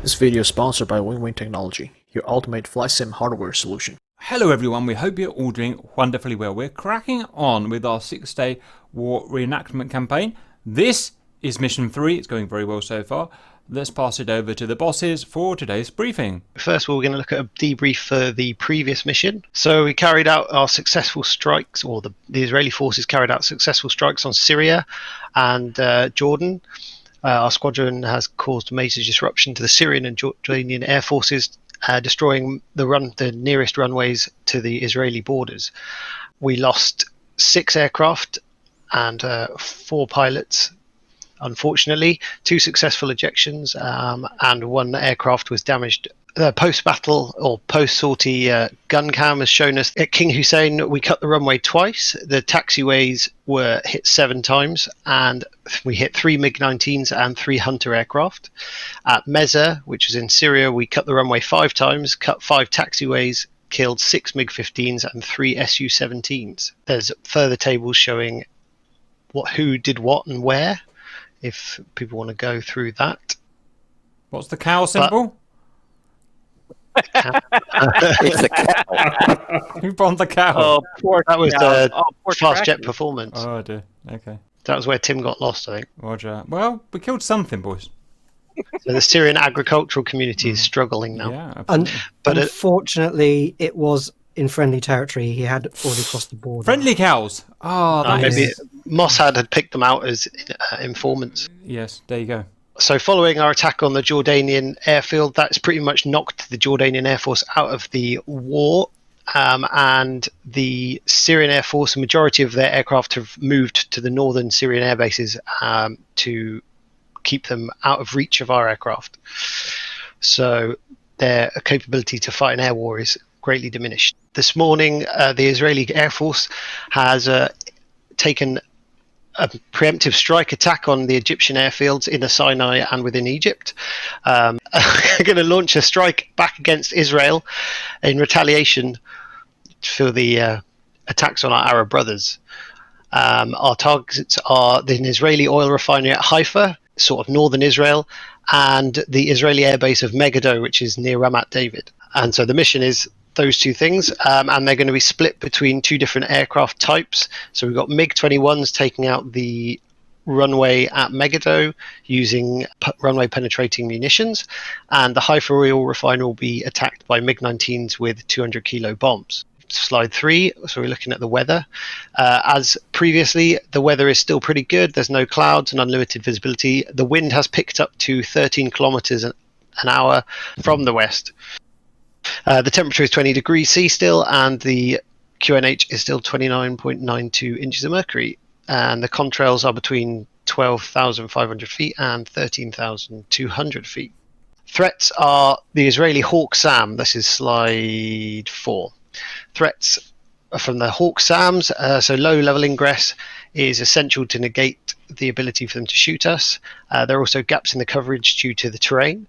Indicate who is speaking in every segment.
Speaker 1: This video is sponsored by Wing Technology, your ultimate flight sim hardware solution.
Speaker 2: Hello everyone, we hope you're all doing wonderfully well. We're cracking on with our 6-day war reenactment campaign. This is mission 3, it's going very well so far. Let's pass it over to the bosses for today's briefing.
Speaker 3: First of all, we're going to look at a debrief for the previous mission. So we carried out our successful strikes, or the Israeli forces carried out successful strikes on Syria and Jordan. Our squadron has caused major disruption to the Syrian and Jordanian air forces, destroying the nearest runways to the Israeli borders. We lost 6 aircraft and 4 pilots. Unfortunately, 2 successful ejections and 1 aircraft was damaged. The post-battle or post-sortie gun cam has shown us at King Hussein we cut the runway twice. The taxiways were hit 7 times, and we hit 3 MiG-19s and 3 Hunter aircraft. At Meza, which is in Syria, we cut the runway 5 times, cut 5 taxiways, killed 6 MiG-15s and 3 Su-17s. There's further tables showing who did what and where, if people want to go through that.
Speaker 2: What's the cow symbol?
Speaker 4: It's a cow.
Speaker 2: Who bombed the cow?
Speaker 3: Oh, that was the fast jet
Speaker 4: tracking.
Speaker 3: performance.
Speaker 2: Oh dear, okay.
Speaker 3: That was where Tim got lost, I think.
Speaker 2: Roger. Well, we killed something, boys.
Speaker 3: So the Syrian agricultural community is struggling now.
Speaker 2: Yeah, absolutely.
Speaker 3: But
Speaker 5: unfortunately, it was in friendly territory. He had already crossed the border.
Speaker 2: Friendly cows! Oh, that
Speaker 3: maybe
Speaker 2: is...
Speaker 3: Mossad had picked them out as informants.
Speaker 2: Yes, there you go.
Speaker 3: So following our attack on the Jordanian airfield, that's pretty much knocked the Jordanian Air Force out of the war. And the Syrian Air Force, a majority of their aircraft have moved to the northern Syrian air bases to keep them out of reach of our aircraft. So their capability to fight an air war is greatly diminished. This morning, the Israeli Air Force has taken a preemptive strike attack on the Egyptian airfields in the Sinai and within Egypt. We're going to launch a strike back against Israel in retaliation for the attacks on our Arab brothers. Our targets are the Israeli oil refinery at Haifa, sort of northern Israel, and the Israeli airbase of Megiddo, which is near Ramat David. And so the mission is those 2 things, and they're going to be split between 2 different aircraft types. So we've got MiG-21s taking out the runway at Megiddo using runway penetrating munitions, and the Haifa oil refinery will be attacked by MiG-19s with 200 kilo bombs. Slide 3, so we're looking at the weather. As previously, the weather is still pretty good. There's no clouds and unlimited visibility. The wind has picked up to 13 kilometers an hour from the west. The temperature is 20 degrees C still, and the QNH is still 29.92 inches of mercury. And the contrails are between 12,500 feet and 13,200 feet. Threats are the Israeli Hawk SAM. This is slide 4. Threats from the Hawk SAMs, so low-level ingress is essential to negate the ability for them to shoot us. There are also gaps in the coverage due to the terrain.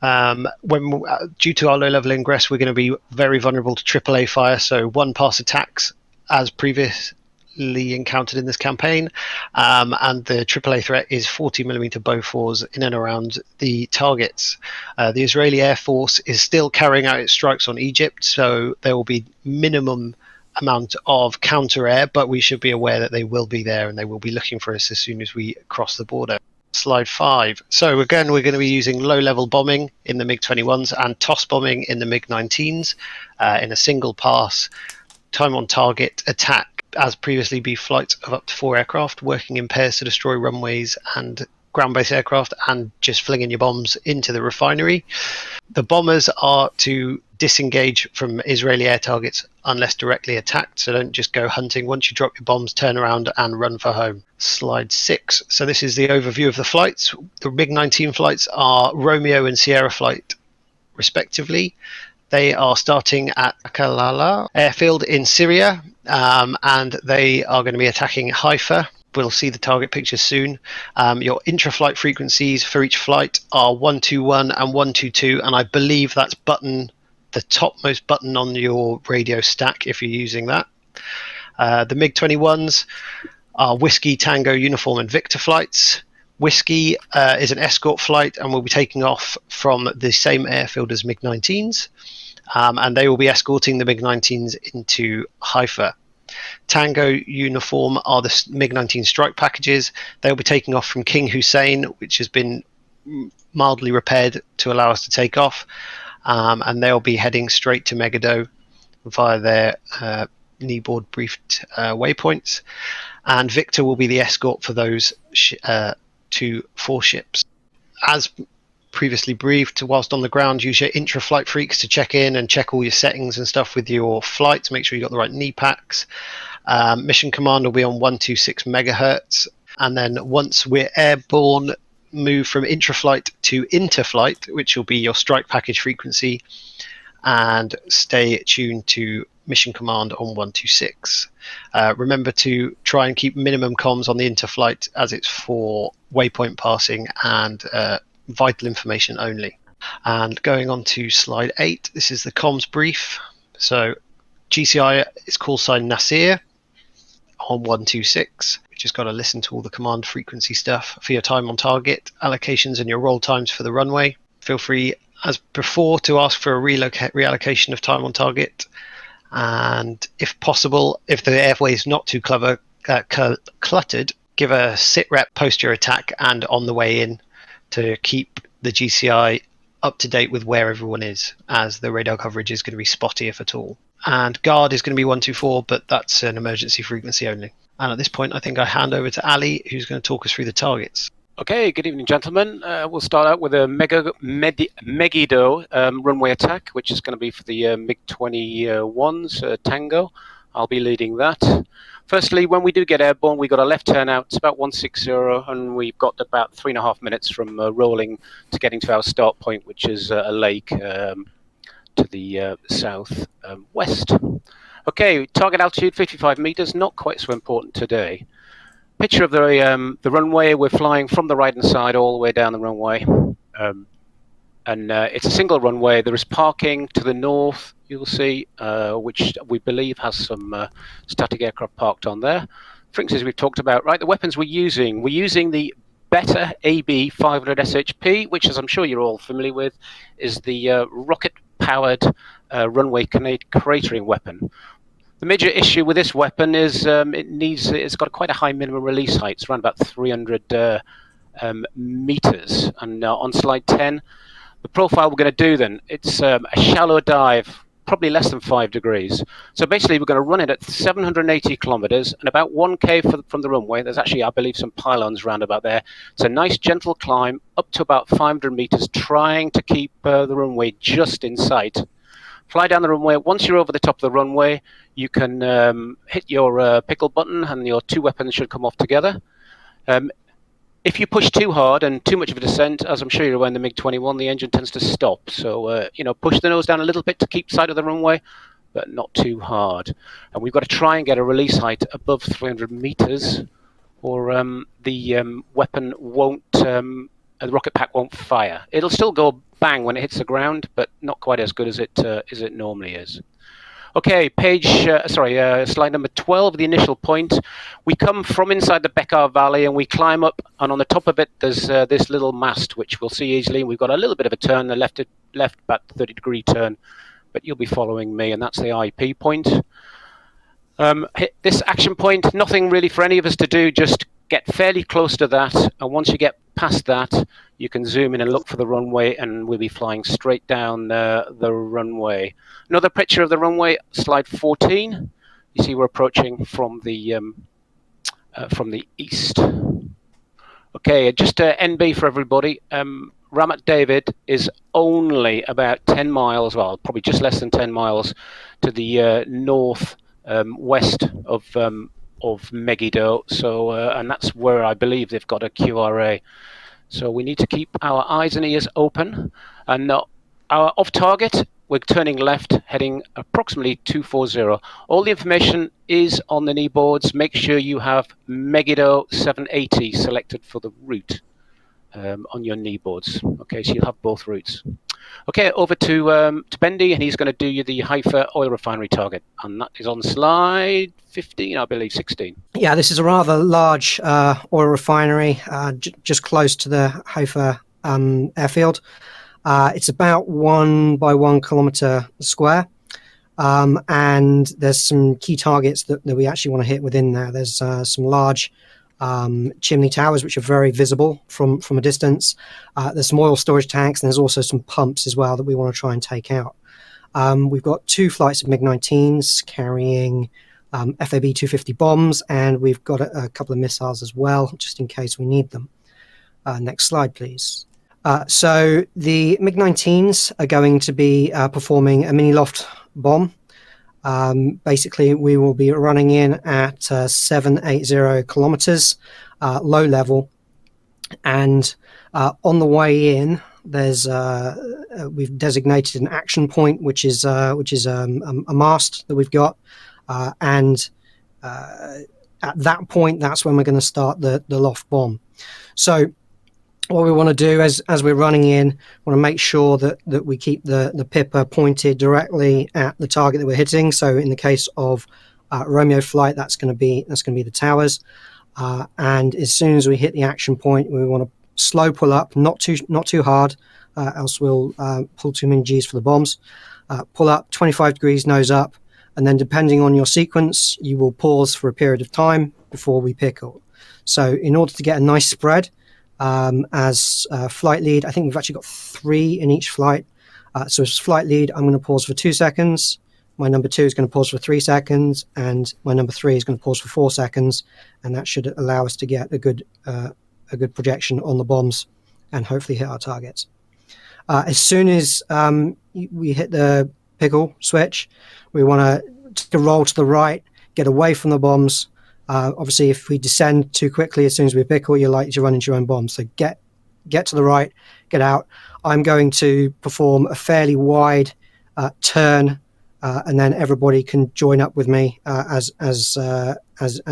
Speaker 3: Due to our low-level ingress, we're going to be very vulnerable to AAA fire, so one-pass attacks as previously encountered in this campaign, and the AAA threat is 40mm BLUFORs in and around the targets. The Israeli Air Force is still carrying out its strikes on Egypt, so there will be minimum amount of counter-air, but we should be aware that they will be there and they will be looking for us as soon as we cross the border. Slide 5. So again, we're going to be using low-level bombing in the MiG-21s and toss bombing in the MiG-19s in a single pass, time on target attack. As previously, be flights of up to 4 aircraft working in pairs to destroy runways and ground-based aircraft, and just flinging your bombs into the refinery. The bombers are to disengage from Israeli air targets unless directly attacked, so don't just go hunting. Once you drop your bombs, turn around and run for home. Slide 6. So this is the overview of the flights. The MiG-19 flights are Romeo and Sierra flight respectively. They are starting at Akalala airfield in Syria, and they are going to be attacking Haifa. We'll see the target pictures soon. Your intra-flight frequencies for each flight are 121 and 122, and I believe that's the topmost button on your radio stack if you're using that. The MiG-21s are Whiskey, Tango, Uniform and Victor flights. Whiskey is an escort flight and will be taking off from the same airfield as MiG-19s, and they will be escorting the MiG-19s into Haifa. Tango Uniform are the MiG-19 strike packages. They'll be taking off from King Hussein, which has been mildly repaired to allow us to take off, and they'll be heading straight to Megiddo via their kneeboard briefed waypoints. And Victor will be the escort for those 4 ships. As previously briefed, whilst on the ground, use your intra-flight freaks to check in and check all your settings and stuff with your flights. Make sure you got the right knee packs. Mission command will be on 126 megahertz, and then once we're airborne, move from intra-flight to inter-flight, which will be your strike package frequency, and stay tuned to mission command on 126. Remember to try and keep minimum comms on the inter-flight, as it's for waypoint passing and vital information only. And going on to slide 8, this is the comms brief. So GCI is call sign Nasir on 126. We just got to listen to all the command frequency stuff for your time on target, allocations and your roll times for the runway. Feel free, as before, to ask for a reallocation of time on target. And if possible, if the airway is not too cluttered, give a sit rep post your attack and on the way in, to keep the GCI up to date with where everyone is, as the radar coverage is going to be spotty if at all. And guard is going to be 124, but that's an emergency frequency only. And at this point, I think I hand over to Ali, who's going to talk us through the targets.
Speaker 6: Okay, good evening, gentlemen. We'll start out with a Megiddo runway attack, which is going to be for the MiG-21s, Tango. I'll be leading that. Firstly, when we do get airborne, we've got a left turn out. It's about 160, and we've got about 3.5 minutes from rolling to getting to our start point, which is a lake to the south west. Okay, target altitude 55 meters, not quite so important today. Picture of the runway. We're flying from the right-hand side all the way down the runway. And it's a single runway. There is parking to the north, you'll see, which we believe has some static aircraft parked on there. Frequencies we've talked about, right? The weapons we're using the Beta AB 500 SHP, which, as I'm sure you're all familiar with, is the rocket-powered runway cratering weapon. The major issue with this weapon is it's got quite a high minimum release height. It's around about 300 meters. And on slide 10, the profile we're going to do then, it's a shallow dive, probably less than 5 degrees. So basically, we're going to run it at 780 kilometers and about 1K from the runway. There's actually, I believe, some pylons around about there. It's a nice gentle climb up to about 500 meters, trying to keep the runway just in sight. Fly down the runway. Once you're over the top of the runway, you can hit your pickle button and your 2 weapons should come off together. If you push too hard and too much of a descent, as I'm sure you're aware in the MiG-21, the engine tends to stop. So, push the nose down a little bit to keep sight of the runway, but not too hard. And we've got to try and get a release height above 300 meters, or the weapon won't, the rocket pack won't fire. It'll still go bang when it hits the ground, but not quite as good as it normally is. Okay, slide number 12, the initial point. We come from inside the Bekaa Valley and we climb up, and on the top of it there's this little mast, which we'll see easily. We've got a little bit of a turn, the left about 30-degree turn, but you'll be following me, and that's the IP point. Hit this action point, nothing really for any of us to do, just get fairly close to that, and once you get past that, you can zoom in and look for the runway, and we'll be flying straight down the runway. Another picture of the runway, slide 14. You see we're approaching from the east. Okay, just NB for everybody. Ramat David is only about 10 miles, well, probably just less than 10 miles to the north west of Megiddo. So, and that's where I believe they've got a QRA. So we need to keep our eyes and ears open. And our off target, we're turning left, heading approximately 240. All the information is on the knee boards. Make sure you have Megiddo 780 selected for the route on your knee boards. Okay, so you'll have both routes. Okay, over to Bendy, and he's going to do you the Haifa oil refinery target, and that is on slide 15, I believe, 16.
Speaker 5: Yeah, this is a rather large oil refinery just close to the Haifa airfield. It's about 1 by 1 kilometer square. And there's some key targets that we actually want to hit within there. There's some large chimney towers which are very visible from a distance. There's some oil storage tanks, and there's also some pumps as well that we want to try and take out. We've got 2 flights of MiG-19s carrying FAB-250 bombs, and we've got a couple of missiles as well, just in case we need them. Next slide, please. So the MiG-19s are going to be performing a mini loft bomb. Basically, we will be running in at 780 kilometers, low level, and on the way in, there's we've designated an action point, which is a mast that we've got, and at that point, that's when we're going to start the loft bomb. So what we want to do as we're running in, want to make sure that we keep the pipper pointed directly at the target that we're hitting. So in the case of Romeo flight, that's going to be the towers. And as soon as we hit the action point, we want to slow pull up, not too hard, else we'll pull too many G's for the bombs. Pull up 25 degrees nose up, and then depending on your sequence, you will pause for a period of time before we pickle. So in order to get a nice spread, as flight lead, I think we've actually got 3 in each flight. So as flight lead, I'm going to pause for 2 seconds. My number 2 is going to pause for 3 seconds, and my number 3 is going to pause for 4 seconds, and that should allow us to get a good projection on the bombs and hopefully hit our targets. As soon as we hit the pickle switch, we want to take a roll to the right, get away from the bombs. Obviously, if we descend too quickly as soon as we pickle, you're likely to run into your own bombs. So get to the right, get out. I'm going to perform a fairly wide turn, and then everybody can join up with me as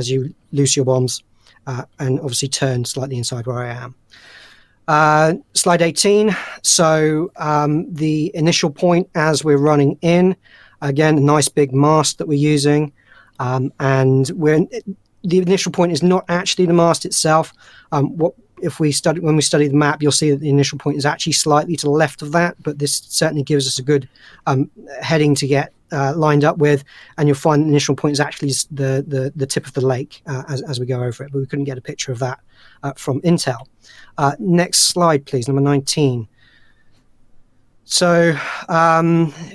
Speaker 5: you loose your bombs, and obviously turn slightly inside where I am. Slide 18. So the initial point as we're running in, again, a nice big mast that we're using, and the initial point is not actually the mast itself. When we study the map, you'll see that the initial point is actually slightly to the left of that, but this certainly gives us a good heading to get lined up with, and you'll find the initial point is actually the tip of the lake as we go over it, but we couldn't get a picture of that from Intel. Next slide, please, number 19. So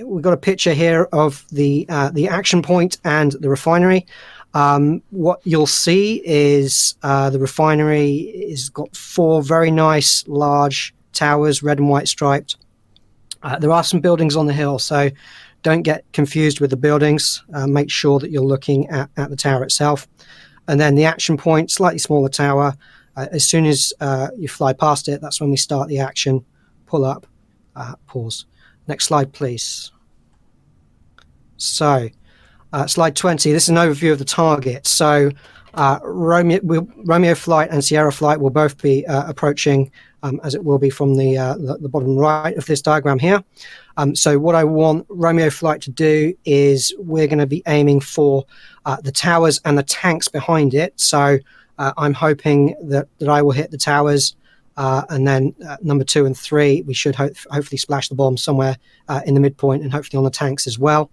Speaker 5: we've got a picture here of the action point and the refinery. What you'll see is the refinery has got 4 very nice large towers, red and white striped. There are some buildings on the hill, so don't get confused with the buildings. Make sure that you're looking at the tower itself. And then the action point, slightly smaller tower. As soon as you fly past it, that's when we start the action. Pull up, pause. Next slide, please. So slide 20, this is an overview of the target. So Romeo flight and Sierra flight will both be approaching, as it will be from the bottom right of this diagram here. So what I want Romeo flight to do is we're going to be aiming for the towers and the tanks behind it. So I'm hoping that I will hit the towers, and then number 2 and 3, we should hopefully splash the bomb somewhere in the midpoint, and hopefully on the tanks as well.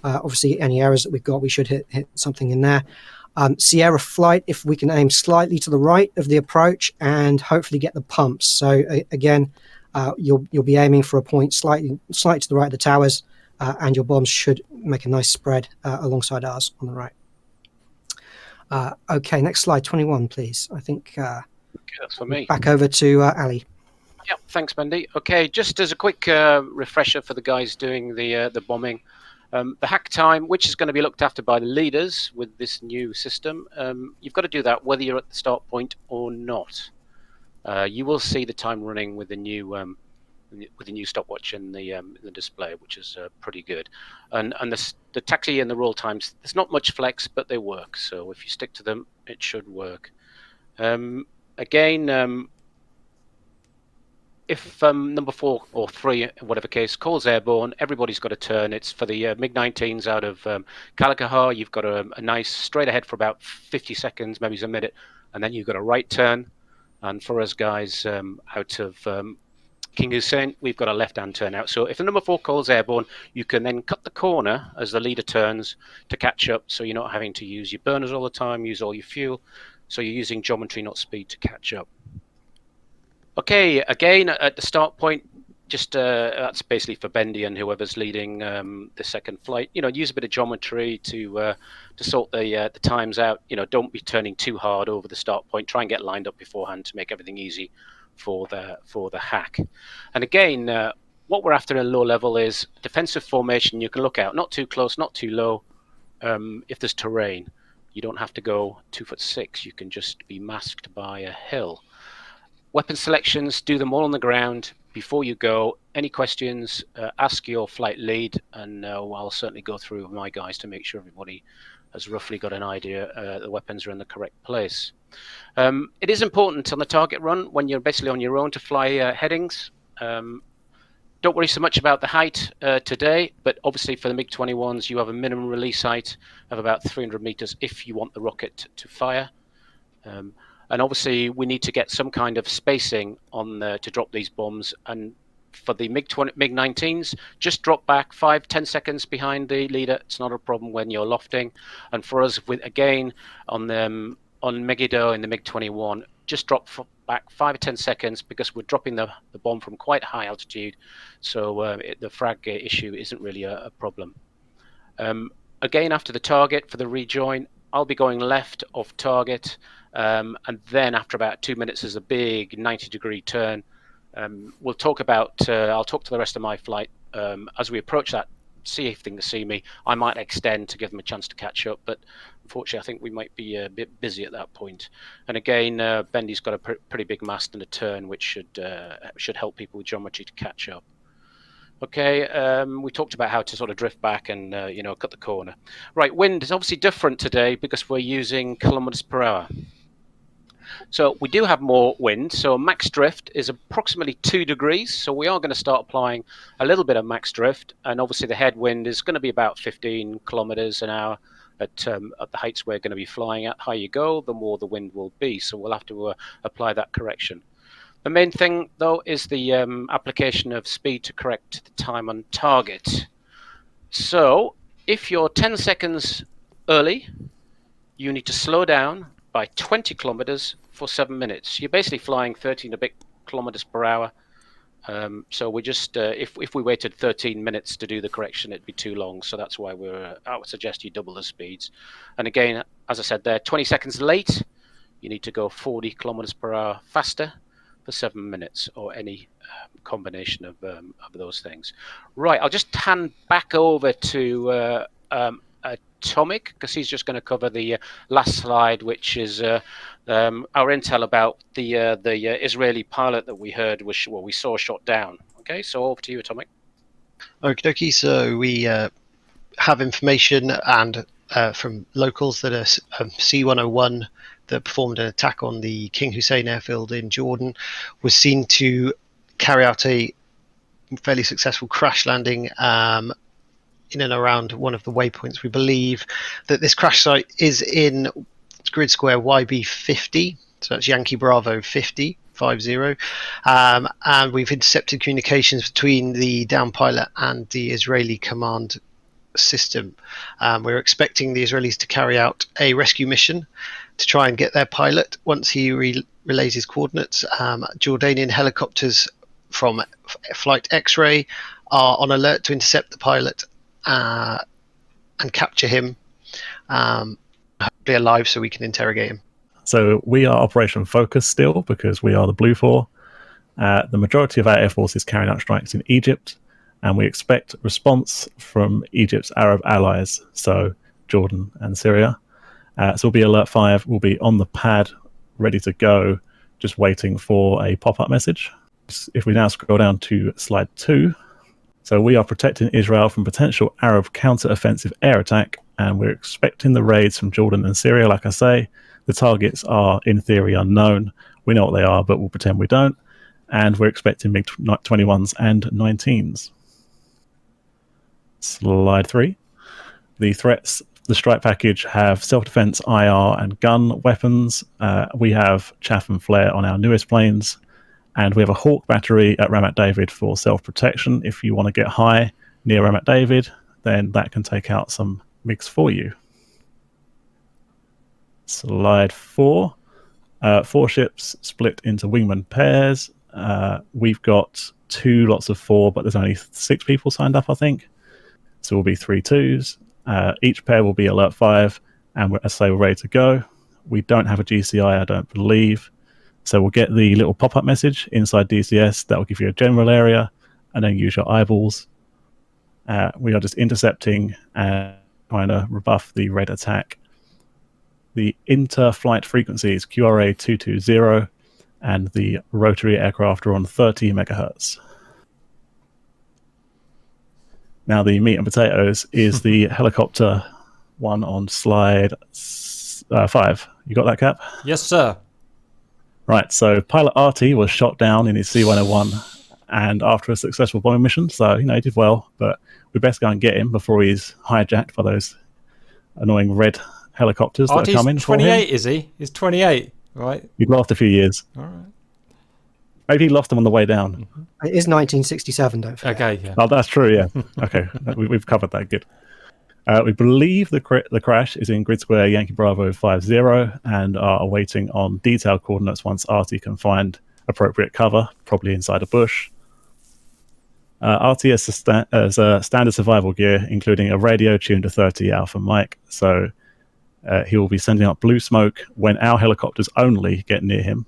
Speaker 5: Obviously, any errors that we've got, we should hit something in there. Sierra flight, if we can aim slightly to the right of the approach and hopefully get the pumps. So again, you'll be aiming for a point slightly to the right of the towers, and your bombs should make a nice spread alongside ours on the right. Okay, next slide, 21, please. I think
Speaker 6: Okay, that's for me.
Speaker 5: back over to Ali.
Speaker 6: Yeah, thanks, Bendy. Okay, just as a quick refresher for the guys doing the bombing. The hack time, which is going to be looked after by the leaders with this new system, you've got to do that whether you're at the start point or not. You will see the time running with the new stopwatch in the display, which is pretty good. And the taxi and the roll times, there's not much flex, but they work. So if you stick to them, it should work. Again, if number 4 or 3, whatever case, calls airborne, everybody's got a turn. It's for the MiG-19s out of Kalakahar. You've got a nice straight ahead for about 50 seconds, maybe a minute, and then you've got a right turn. And for us guys out of King Hussein, we've got a left-hand turn out. So if the number 4 calls airborne, you can then cut the corner as the leader turns to catch up, so you're not having to use your burners all the time, use all your fuel. So you're using geometry, not speed, to catch up. Okay, again, at the start point, just that's basically for Bendy and whoever's leading the second flight. Use a bit of geometry to sort the times out. Don't be turning too hard over the start point. Try and get lined up beforehand to make everything easy for the hack. And again, what we're after in low level is defensive formation. You can look out, not too close, not too low. If there's terrain, you don't have to go 2'6". You can just be masked by a hill. Weapon selections, do them all on the ground before you go. Any questions, ask your flight lead, and I'll certainly go through with my guys to make sure everybody has roughly got an idea the weapons are in the correct place. It is important on the target run when you're basically on your own to fly headings. Don't worry so much about the height today, but obviously for the MiG-21s, you have a minimum release height of about 300 meters if you want the rocket to fire. And obviously, we need to get some kind of spacing on to drop these bombs. And for the MiG-19s, just drop back 5-10 seconds behind the leader. It's not a problem when you're lofting. And for us, again, on Megiddo in the MiG-21, just drop back 5 or 10 seconds because we're dropping the bomb from quite high altitude. So the frag issue isn't really a problem. Again, after the target for the rejoin, I'll be going left of target. And then after about 2 minutes, there's a big 90-degree turn. We'll talk about, I'll talk to the rest of my flight as we approach that, see if they can see me. I might extend to give them a chance to catch up, but unfortunately, I think we might be a bit busy at that point. And again, Bendy's got a pretty big mast and a turn, which should help people with geometry to catch up. Okay, we talked about how to sort of drift back and cut the corner. Right, wind is obviously different today because we're using kilometers per hour. So we do have more wind. So max drift is approximately 2 degrees. So we are going to start applying a little bit of max drift. And obviously the headwind is going to be about 15 kilometers an hour at the heights we're going to be flying at. Higher you go, the more the wind will be. So we'll have to apply that correction. The main thing, though, is the application of speed to correct the time on target. So if you're 10 seconds early, you need to slow down by 20 kilometers for 7 minutes. You're basically flying 13 a bit kilometers per hour. So we just, if we waited 13 minutes to do the correction, it'd be too long. So that's why I would suggest you double the speeds. And again, as I said there, 20 seconds late, you need to go 40 kilometers per hour faster for 7 minutes, or any combination of those things. Right, I'll just hand back over to Atomic, because he's just going to cover the last slide, which is our intel about the Israeli pilot that we heard we saw shot down. Okay, so over to you, Atomic.
Speaker 3: Okie dokie. So we have information and from locals that a C-101 that performed an attack on the King Hussein airfield in Jordan was seen to carry out a fairly successful crash landing in and around one of the waypoints. We believe that this crash site is in grid square YB50, so that's Yankee Bravo 50. And we've intercepted communications between the down pilot and the Israeli command system. We're expecting the Israelis to carry out a rescue mission to try and get their pilot once he relays his coordinates. Jordanian helicopters from Flight X-Ray are on alert to intercept the pilot and capture him, hopefully alive, so we can interrogate him.
Speaker 7: So we are operation focused still because we are the BLUFOR. The majority of our air force is carrying out strikes in Egypt, and we expect response from Egypt's Arab allies, so Jordan and Syria. So we'll be alert 5, we'll be on the pad, ready to go, just waiting for a pop-up message. If we now scroll down to slide 2, so we are protecting Israel from potential Arab counter-offensive air attack, and we're expecting the raids from Jordan and Syria. Like I say, the targets are in theory unknown. We know what they are, but we'll pretend we don't. and we're expecting MiG-21s and 19s. Slide 3. The threats, the strike package have self-defense, IR, and gun weapons. We have chaff and flare on our newest planes, and we have a Hawk battery at Ramat David for self-protection. If you want to get high near Ramat David, then that can take out some MiGs for you. Slide 4. 4 ships split into wingman pairs. We've got 2 lots of 4, but there's only 6 people signed up, I think. So we'll be 3 2s. Each pair will be alert 5, and we're ready to go. We don't have a GCI, I don't believe. So we'll get the little pop-up message inside DCS that will give you a general area, and then use your eyeballs. We are just intercepting and trying to rebuff the red attack. The inter-flight frequency is QRA 220, and the rotary aircraft are on 30 megahertz. Now the meat and potatoes is the helicopter one on slide 5. You got that, Cap?
Speaker 2: Yes, sir.
Speaker 7: Right, so pilot Artie was shot down in his C-101 and after a successful bombing mission, so, he did well, but we best go and get him before he's hijacked by those annoying red helicopters that are coming for him.
Speaker 2: 28, is he? He's 28, right?
Speaker 7: He'd lost a few years.
Speaker 2: All right.
Speaker 7: Maybe he lost them on the way down.
Speaker 5: It is 1967, don't forget.
Speaker 2: Okay, yeah.
Speaker 7: Oh, that's true, yeah. Okay, we've covered that, good. We believe the crash is in Grid Square Yankee Bravo 50 and are awaiting on detailed coordinates once Artie can find appropriate cover, probably inside a bush. Artie has standard survival gear, including a radio tuned to 30 alpha mic, so he will be sending up blue smoke when our helicopters only get near him.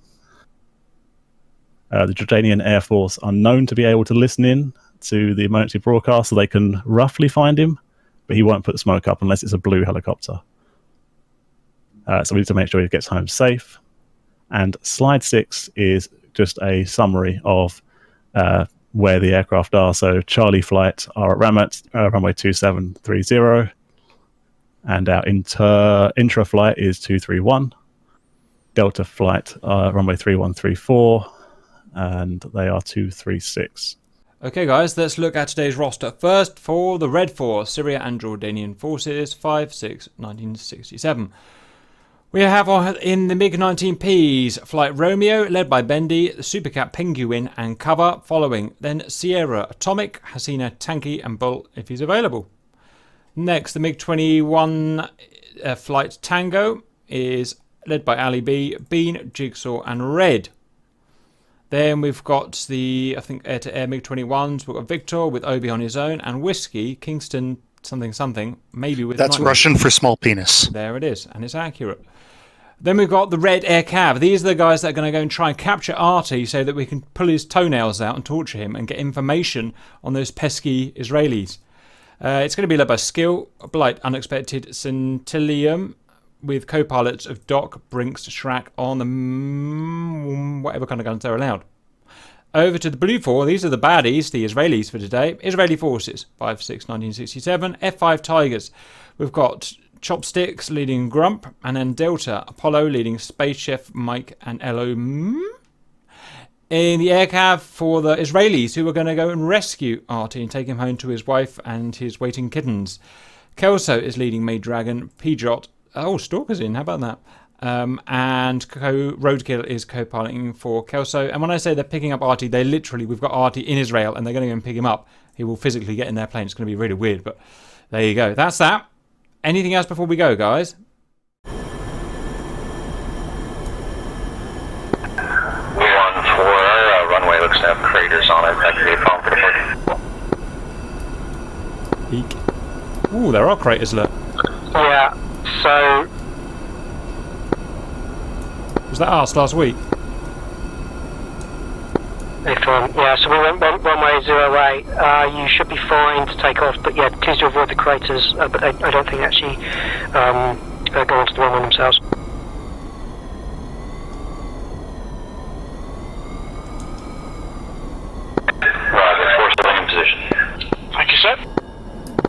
Speaker 7: The Jordanian Air Force are known to be able to listen in to the emergency broadcast, so they can roughly find him, but he won't put the smoke up unless it's a blue helicopter. So we need to make sure he gets home safe. And slide 6 is just a summary of where the aircraft are. So Charlie flight are at Ramat, runway 2730, and our intra flight is 231. Delta flight runway 3134, and they are 236.
Speaker 2: Okay, guys, let's look at today's roster. First, for the REDFOR, Syria and Jordanian forces, 5/6/1967. We have in the MiG-19Ps, Flight Romeo, led by Bendy, the Supercat Penguin and Cover, following. Then Sierra Atomic, Hasina Tanky and Bolt if he's available. Next, the MiG-21 Flight Tango is led by Ali B, Bean, Jigsaw and Red. Then we've got the, I think, air-to-air MiG-21s. We've got Victor with Obi on his own, and Whiskey, Kingston something, maybe with...
Speaker 8: That's Russian for small penis.
Speaker 2: There it is, and it's accurate. Then we've got the Red Air Cav. These are the guys that are going to go and try and capture Artie so that we can pull his toenails out and torture him and get information on those pesky Israelis. It's going to be led by Skill, Blight, Unexpected, Centillium, with co-pilots of Doc, Brinks, Schrack on the whatever kind of guns they're allowed. Over to the BLUFOR, these are the baddies, the Israelis for today. Israeli forces, 5/6/1967, F5 Tigers. We've got Chopsticks leading Grump, and then Delta, Apollo leading Space Chef, Mike and Elo. In the air cav for the Israelis, who are going to go and rescue Artie and take him home to his wife and his waiting kittens. Kelso is leading Maid Dragon, Pjot. Oh, Stalker's in, how about that? And Roadkill is co-piloting for Kelso. And when I say they're picking up Artie, they literally, we've got Artie in Israel and they're going to go and pick him up. He will physically get in their plane. It's going to be really weird, but there you go. That's that. Anything else before we go, guys?
Speaker 9: 1-4, runway looks to have craters on it. That could be a problem for the
Speaker 2: Eek. Ooh, there are craters, look.
Speaker 6: Yeah, so...
Speaker 2: Was that us last week?
Speaker 6: Yeah, so we went runway 08. You should be fine to take off, but yeah, please do avoid the craters, but I don't think actually go onto the runway themselves.
Speaker 9: Roger, force holding in position.
Speaker 6: Thank you, sir.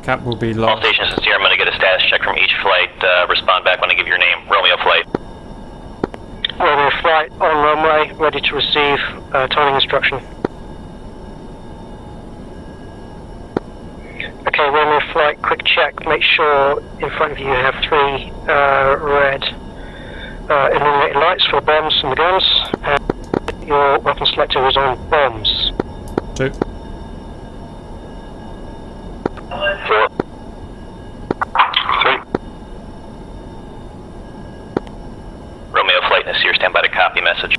Speaker 2: Cap will be
Speaker 9: All
Speaker 2: lost.
Speaker 9: stations sincere, I'm going to get a status check from each flight. Respond back when I give your name. Romeo flight.
Speaker 6: Romeo flight on runway, ready to receive
Speaker 10: timing instruction. Okay, Romeo flight, quick check. Make sure in front of you have 3 red illuminated lights for the bombs and the guns. And your weapon selector is on bombs.
Speaker 2: 2.
Speaker 9: 4. 3. Romeo flight, Nasir, stand by to copy message.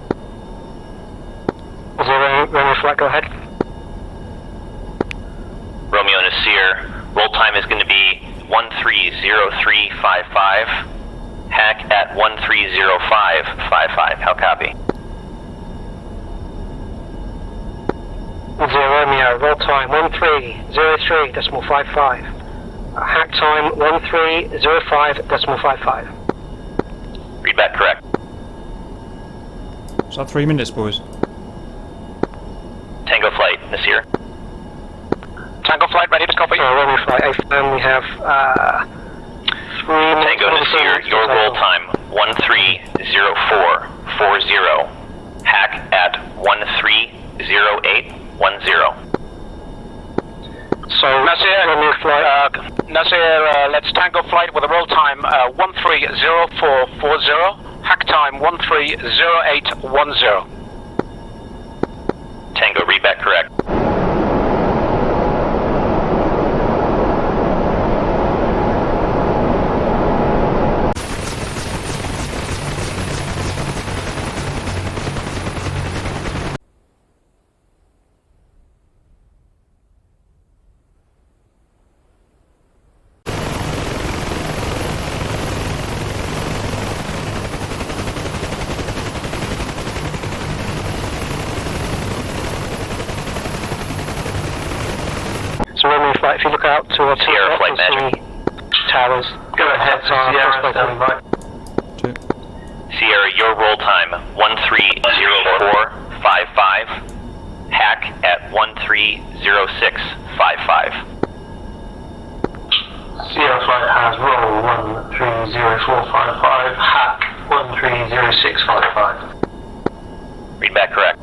Speaker 10: 0, Romeo flight, go ahead.
Speaker 9: Romeo Nasir, roll time is going to be 130355. Hack at 130555. How copy?
Speaker 10: 0 Romeo, roll time 1303.55. Hack time 1305.55.
Speaker 9: Read back correct.
Speaker 2: Is that 3 minutes, boys?
Speaker 9: Tango flight, Nasir.
Speaker 6: Tango flight, ready to copy.
Speaker 10: Romeo flight, affirm we have 3 minutes.
Speaker 9: Tango Nasir, your roll time 130440. Hack at 130810.
Speaker 10: So Romeo flight.
Speaker 6: Nasir, let's Tango flight with a roll time 130440. Hack time 130810.
Speaker 9: Tango, read back correct.
Speaker 10: So Romeo flight, if you look out towards
Speaker 9: Sierra flight magic.
Speaker 10: Towers.
Speaker 11: Go ahead, Sierra, stand by.
Speaker 2: 2.
Speaker 9: Sierra, your roll time 130455. Hack at 130655.
Speaker 11: Sierra flight has roll 130455, hack 130655.
Speaker 9: Read back correct.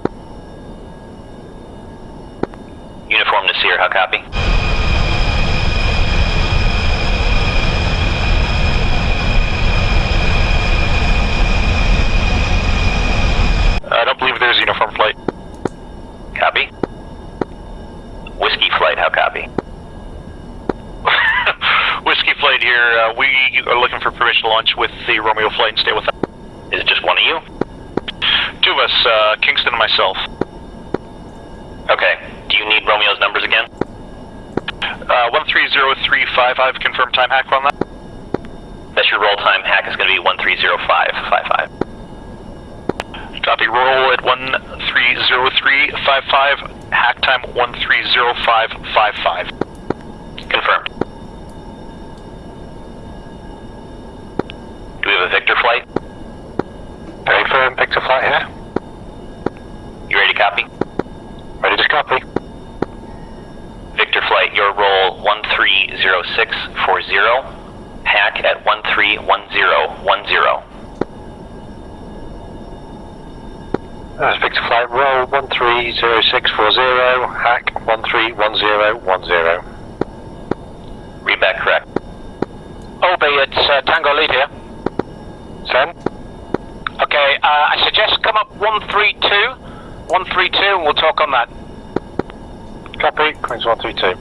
Speaker 9: Uniform Nasir, how copy?
Speaker 8: I don't believe there's a uniform flight.
Speaker 9: Copy. Whiskey flight, how copy?
Speaker 8: Whiskey flight here. We are looking for permission to launch with the Romeo flight and stay with them.
Speaker 9: Is it just one of you?
Speaker 8: 2 of us, Kingston and myself.
Speaker 9: Okay. Do you need Romeo's numbers again?
Speaker 8: 130355, confirm time hack on that.
Speaker 9: That's your roll time. Hack is going to be 130555.
Speaker 8: Copy, roll at 130355, hack time 130555.
Speaker 9: Confirmed. Do we have a Victor flight?
Speaker 10: Very firm, Victor flight here.
Speaker 9: You ready to copy?
Speaker 10: Ready to copy.
Speaker 9: Victor flight, your roll 130640. Hack at 131010.
Speaker 10: That's Victor flight, roll 130640, hack 131010.
Speaker 9: Read back correct.
Speaker 6: Obi, it's Tango lead here.
Speaker 10: Send.
Speaker 6: Okay, I suggest come up 132, and we'll talk on that.
Speaker 10: Copy, Queens 132.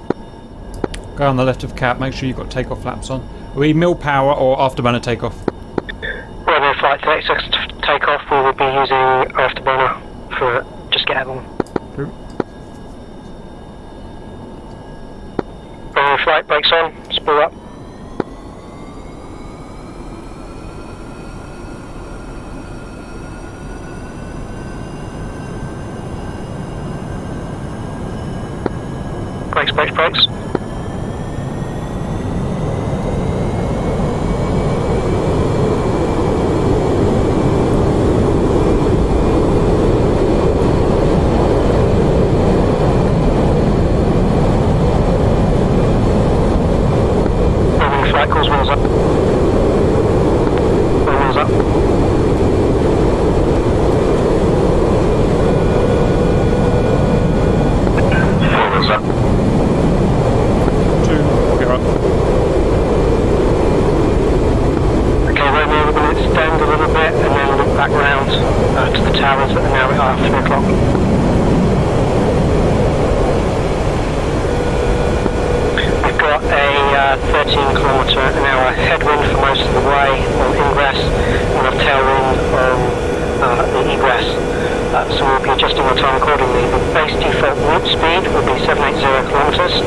Speaker 2: Go on the left of Cap, make sure you've got takeoff flaps on. Are we mill power or afterburner takeoff?
Speaker 10: Romeo flight 36 to take off, we will be using afterburner for just get airborne. Romeo flight, brakes on, spool up. Brakes, brakes, brakes. Romeo flight calls wheels up. Wheels up. inbound to the towers that are now at 3 o'clock. We've got a 13 kilometre an hour headwind for most of the way on ingress and a tailwind on the egress. So we'll be adjusting our time accordingly. The base default route speed will be 780 kilometres.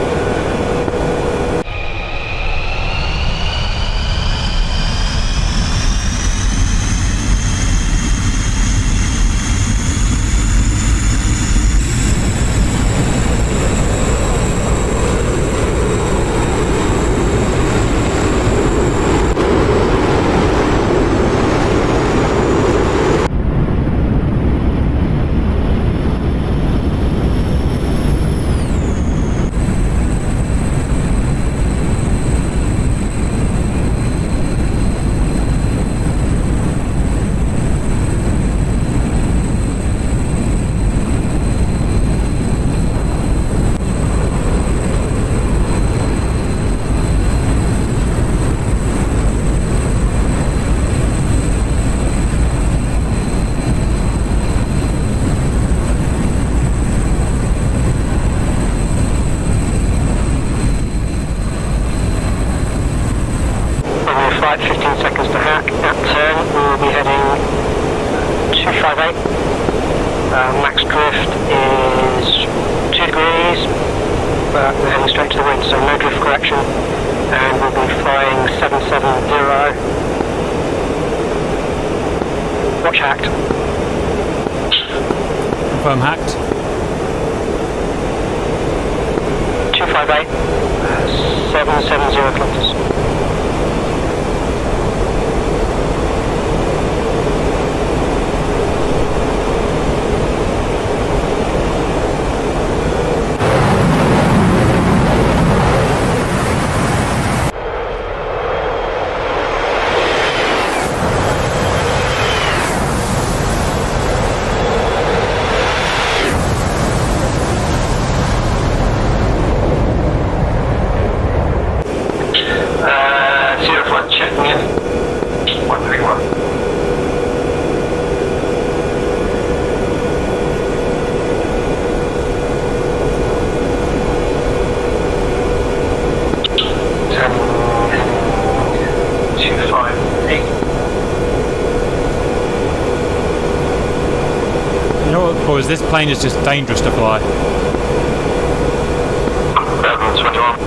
Speaker 10: Flight 15 seconds to hack. At turn, we will be heading 258. Max drift is 2 degrees, but we're heading straight to the wind, so no drift correction. And we'll be flying 770. Watch hacked.
Speaker 2: Confirm hacked.
Speaker 10: 258, 770 kilometers.
Speaker 11: Checking in. 131.
Speaker 2: You know what, boys? This plane is just dangerous to fly.
Speaker 8: 21.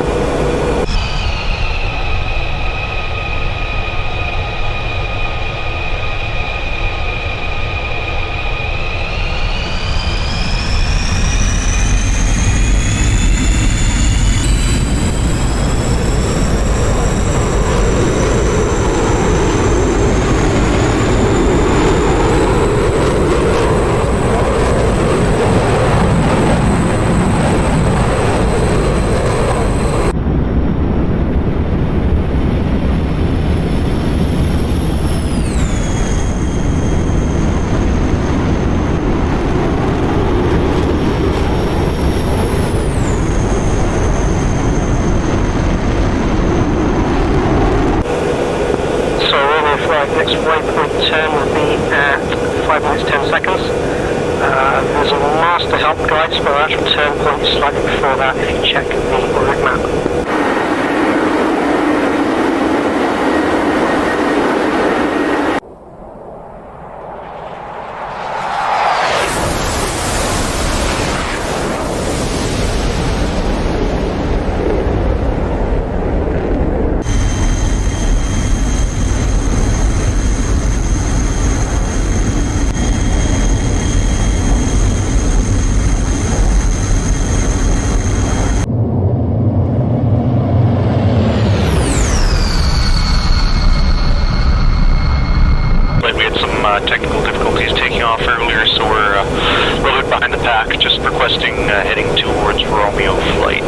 Speaker 10: Next waypoint turn will be at 5 minutes 10 seconds. There's a master help guide, but our actual turn point is slightly before that if you check the route map.
Speaker 8: Technical difficulties taking off earlier, so we're a little bit behind the pack, just requesting heading towards Romeo flight.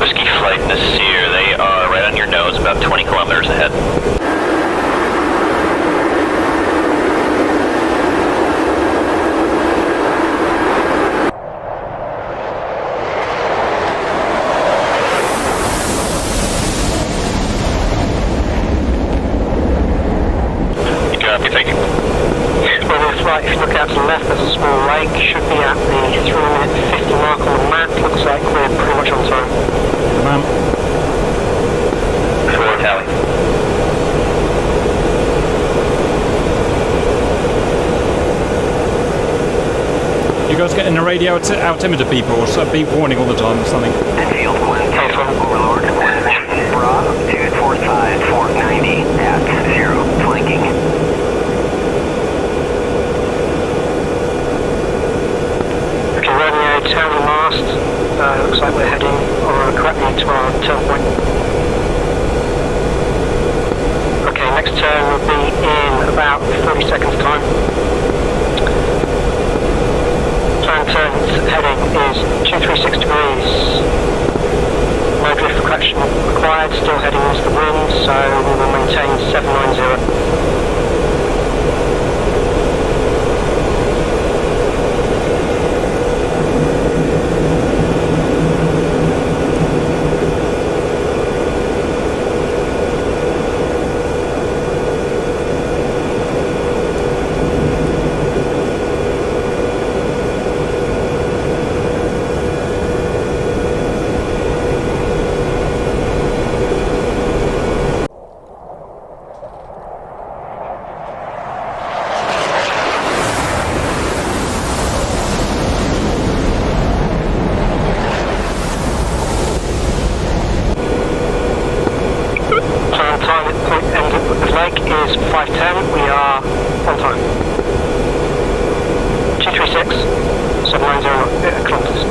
Speaker 8: Whiskey flight in the Syria, they are right on your nose, about 20 kilometers ahead.
Speaker 10: looks like we're pretty much on time.
Speaker 2: Ma'am.
Speaker 9: 4 tally.
Speaker 2: You guys getting the radio altimeter people or beep warning all the time or something?
Speaker 11: Field 1, Overlord, Bra, 245, 490 at 0, flanking.
Speaker 10: Okay, Romeo, turn the mast. Looks like we're heading correctly to our turn point. Okay, next turn will be in about 30 seconds time. Planned turn heading is 236 degrees. No drift correction required, still heading into the wind, so we will maintain 790. Is 510, we are on time. 236, 790 kilometers.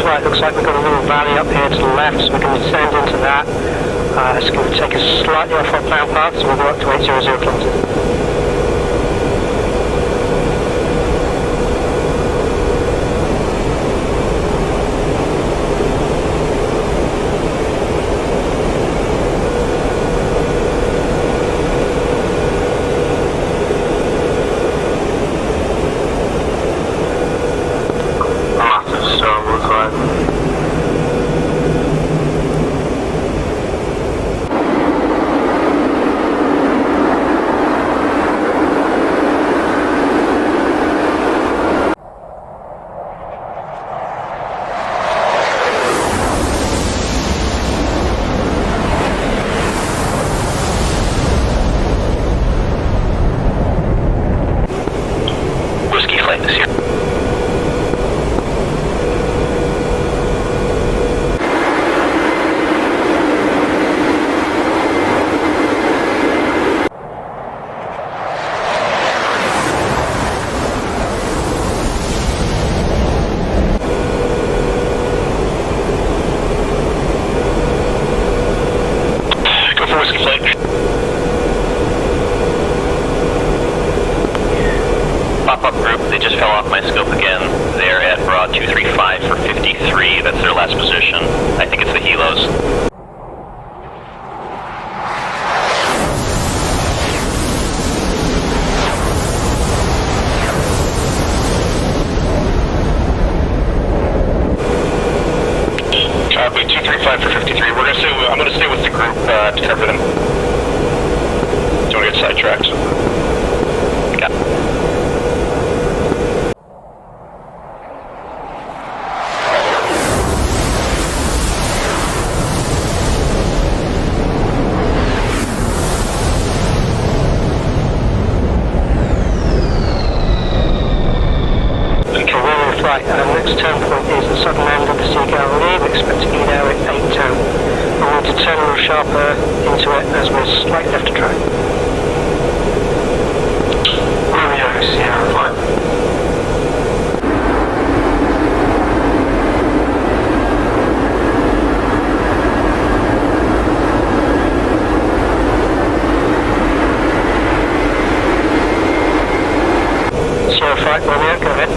Speaker 10: Right, looks like we've got a little valley up here to the left, so we can descend into that. It's going to take us slightly off our planned path, so we'll go up to 800 kilometers.
Speaker 9: they just fell off my scope again. They're at broad 235 for 53. That's their last position. I think it's the helos. Copy 235 for 53. I'm gonna stay with the group to cover them. Don't get sidetracked. Got it.
Speaker 10: Right, next turn point is the southern end of the Sea Galilee. We expect to be there at 8:10. We'll need to turn a little sharper into it as we're slightly left of track. Romeo, Sierra Flight. Sierra Flight, Romeo, go ahead.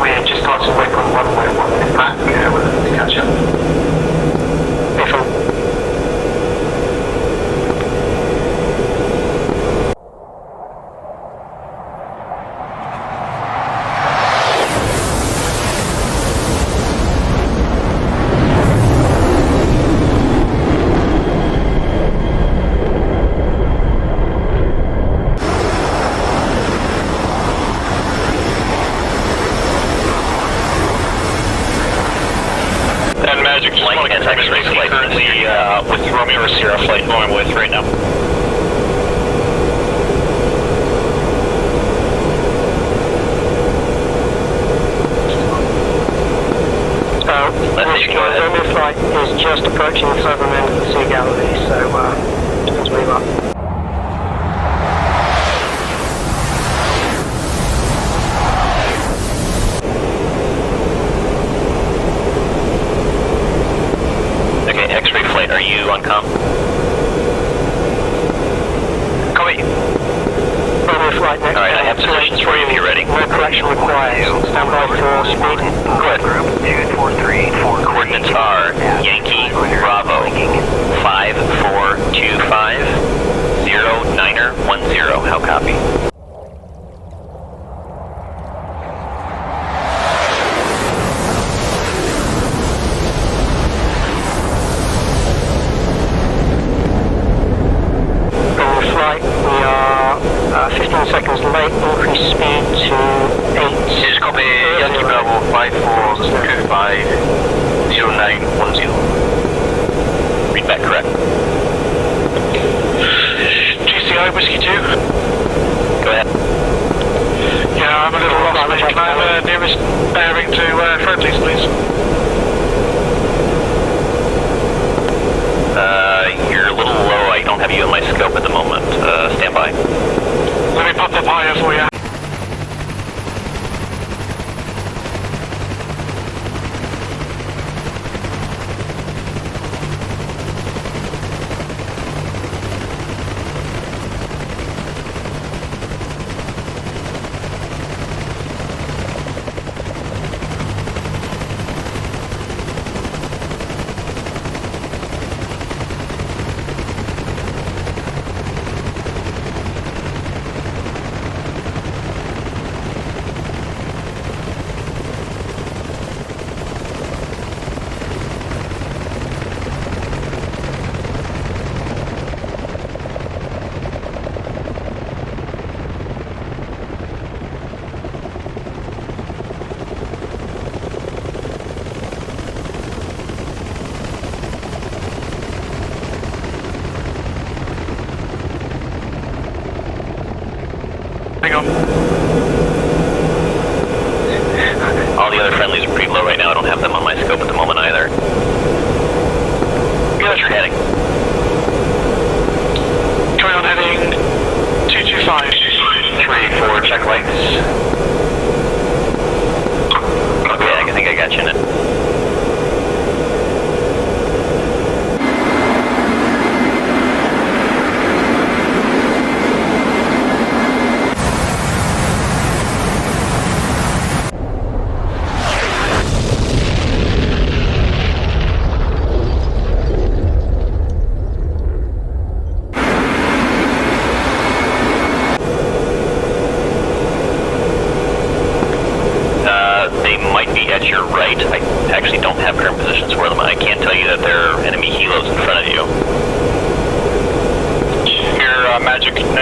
Speaker 11: We're just starting to work on one way, 1 minute back. We're looking to catch up.
Speaker 9: Magic, just want to get X-ray flight currently with Romeo or Sierra flight going with right now.
Speaker 10: Romeo flight is just approaching the southern end of the Sea Galilee, so let's move up.
Speaker 9: X-ray flight, are you on comm?
Speaker 10: Copy. Romeo flight next.
Speaker 9: Alright, I have positions for you if you're ready.
Speaker 10: No correction required. Stand by for speed.
Speaker 9: Go ahead.
Speaker 11: Group 243.
Speaker 9: Coordinates are Yankee Bravo 5425 09er 10. How copy?
Speaker 10: We are 15 seconds late, increase speed to 8.
Speaker 9: Yes, copy, Yankee Bravo 5425 0910. Read back correct.
Speaker 10: GCI Whiskey 2.
Speaker 9: Go ahead.
Speaker 10: Yeah, I'm a little lost, mate. Can I have nearest bearing to friendlies, please?
Speaker 9: You're a little low. I don't have you in my scope at the moment. Stand by.
Speaker 10: Let me pop up higher for you.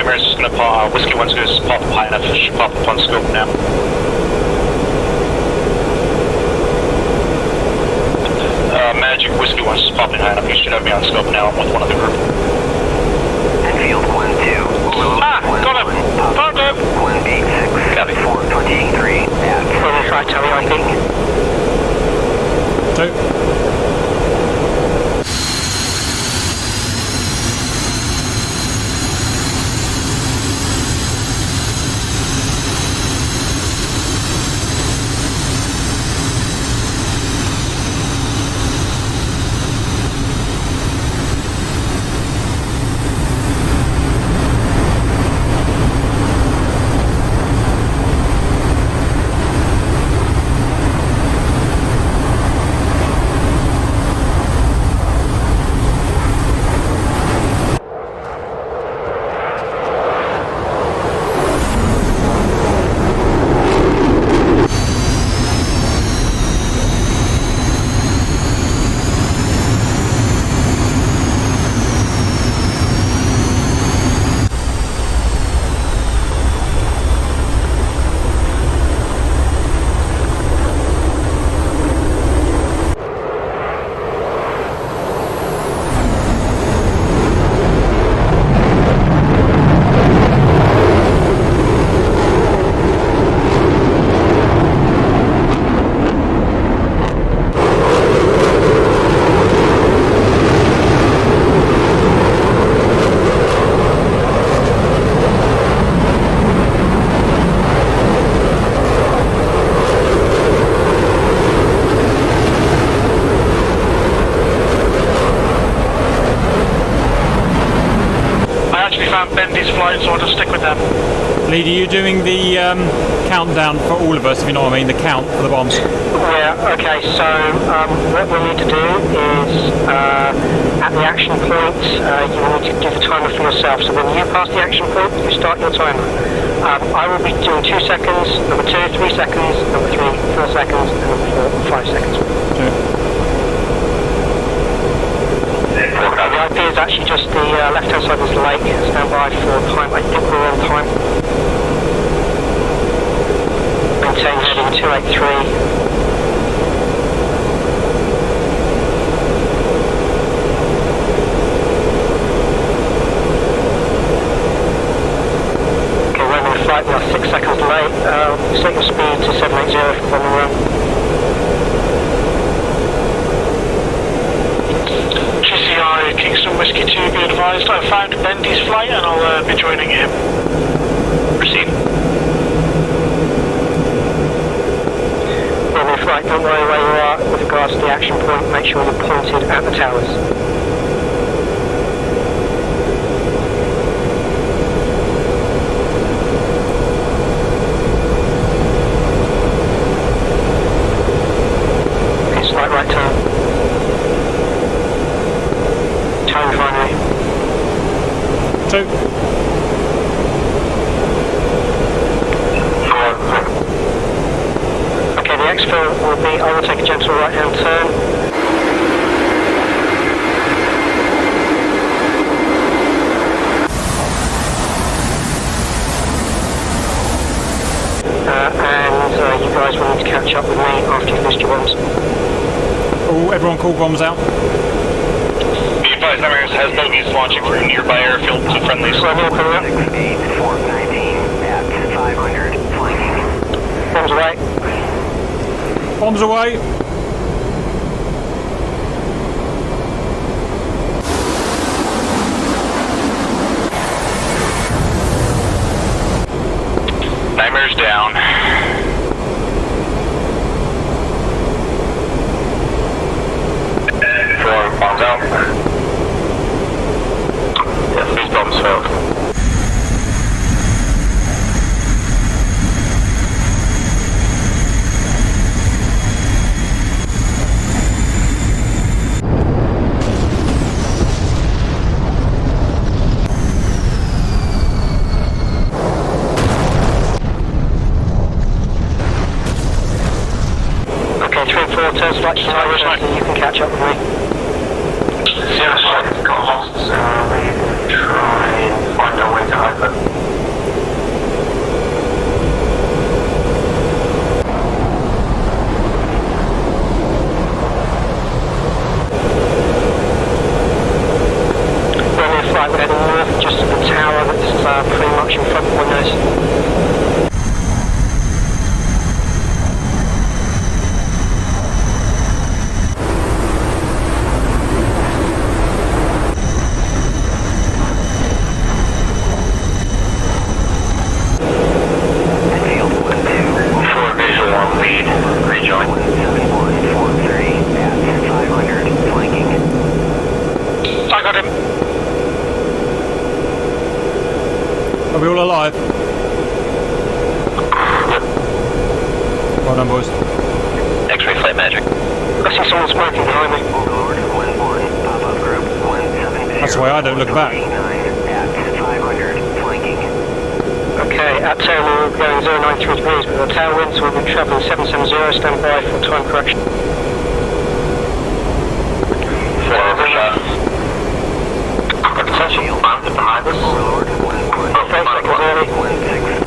Speaker 9: Nightmare's just going to pop, Whiskey 1's going to pop up high enough, it should pop up on scope now. Magic Whiskey 1's just popping high enough, you should have me on scope now, I'm with one of the group.
Speaker 11: Enfield 1-2.
Speaker 9: Got him! Found him!
Speaker 11: 186.
Speaker 9: Copy.
Speaker 11: 423 at
Speaker 10: Right, Terry, I think.
Speaker 2: So,
Speaker 9: So I'll just stick with them.
Speaker 2: Lead, are you doing the countdown for all of us, if you know what I mean, the count for the bombs?
Speaker 10: Yeah, okay, so what we'll need to do is at the action point, you will need to do the timer for yourself. So when you pass the action point, you start your timer. I will be doing 2 seconds, number 2, 3 seconds, number 3, 4 seconds, and number 4, 5 seconds. The IP is actually just the left-hand side of this lake. Stand by for time. I think we're on time. Maintain heading 283. Flight, we are 6 seconds late. Set your speed to 780 for the run.
Speaker 9: GCI Kingston Whiskey 2, be advised. I found Bendy's flight and I'll be joining him. Proceed.
Speaker 10: Bendy flight, don't worry where you are with regards to the action point. Make sure you're pointed at the towers. Right turn. Turn finally.
Speaker 2: 2.
Speaker 10: 4. Okay, the exfil will be, I will take a gentle right hand turn. And you guys will need to catch up with me after you've finished your bombs.
Speaker 2: Oh, everyone call bombs out.
Speaker 9: Be advised, Nightmares has bogies launching from nearby airfield to friendlies.
Speaker 10: Coming up.
Speaker 11: 419 at 500 flanking.
Speaker 10: Bombs away.
Speaker 2: Bombs away.
Speaker 9: Nightmares down. Bombs out. Yes, these bombs failed.
Speaker 10: Okay, 3 and 4 turns like you can catch up with me.
Speaker 11: Got lost, so we try and find our way to Hyper.
Speaker 10: just at the tower that's pretty much in front of windows.
Speaker 9: For visual on lead, rejoin.
Speaker 11: 7143 at 500, flanking.
Speaker 9: I got him.
Speaker 2: Are we all alive? Well done, boys.
Speaker 9: X-ray flight magic.
Speaker 10: I see someone smoking behind me.
Speaker 11: Overlord 1-1, pop-up group 170.
Speaker 2: That's why I don't look back.
Speaker 11: 9 at 500, flanking.
Speaker 10: Okay, at tail we're going 093 degrees with our tailwind, so we'll be travelling 770, stand by for time correction.
Speaker 9: 4 overshot. Potential bombs behind us.
Speaker 11: Overlord 1-1,
Speaker 10: 5 seconds early.
Speaker 11: 1-6.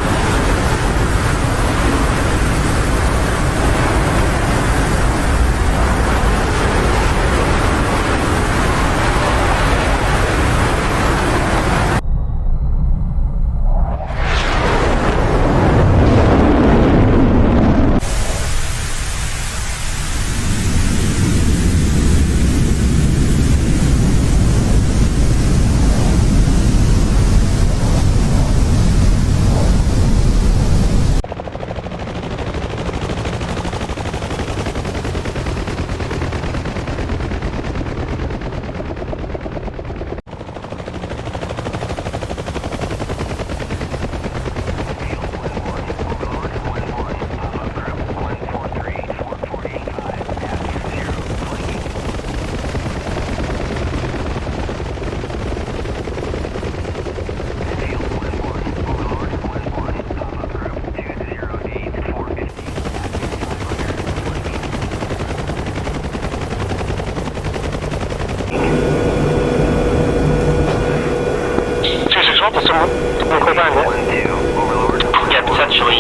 Speaker 9: Yeah, potentially.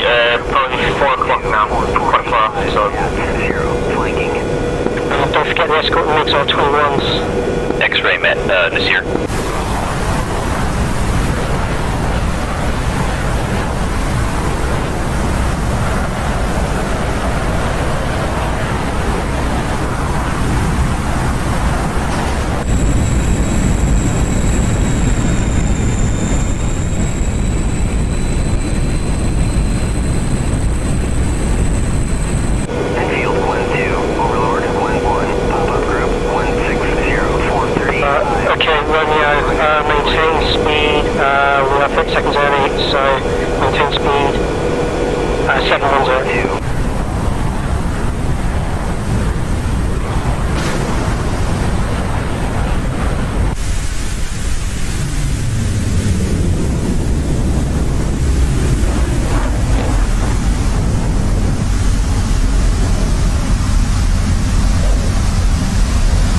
Speaker 9: Probably 4 o'clock now. Quite far, so.
Speaker 11: Flanking.
Speaker 10: Don't forget the escort MiGs are 21s.
Speaker 9: X-ray met, Nasir.
Speaker 11: Enfield 1-2, Overlord 1-1, pop-up group 160-435.
Speaker 10: Okay, Romeo, maintain speed, we're 30 seconds early, so maintain speed, 710.
Speaker 11: 2.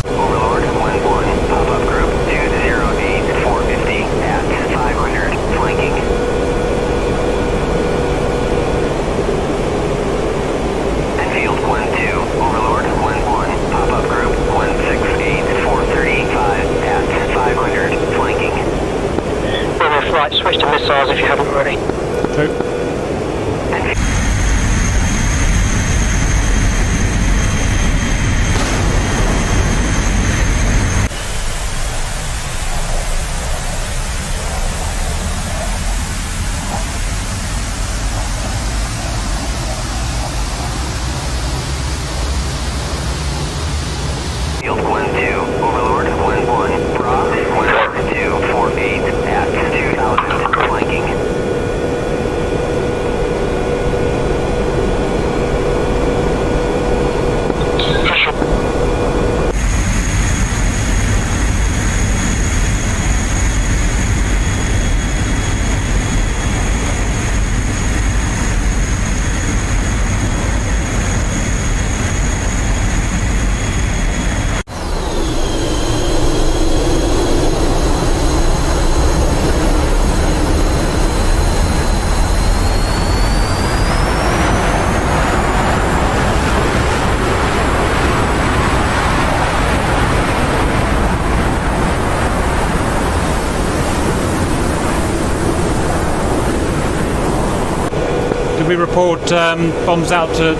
Speaker 11: Overlord 1-1, pop-up group 208-450 at 500, flanking. Enfield 1-2, Overlord 1-1, pop-up group 168-435 at 500, flanking.
Speaker 10: Romeo flight, switch to missiles if you haven't already.
Speaker 2: Okay.
Speaker 11: Enfield 1-2, Overlord 1-1, Bra 162-48 at 2000, flanking.
Speaker 2: Did we report bombs out to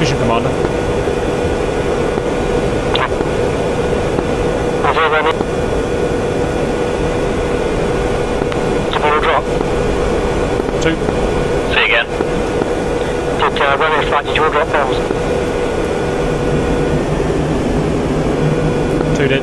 Speaker 2: Mission Commander?
Speaker 10: Drop.
Speaker 2: 2.
Speaker 9: Say again.
Speaker 10: Did running flight, did you all drop bombs?
Speaker 2: 2 did.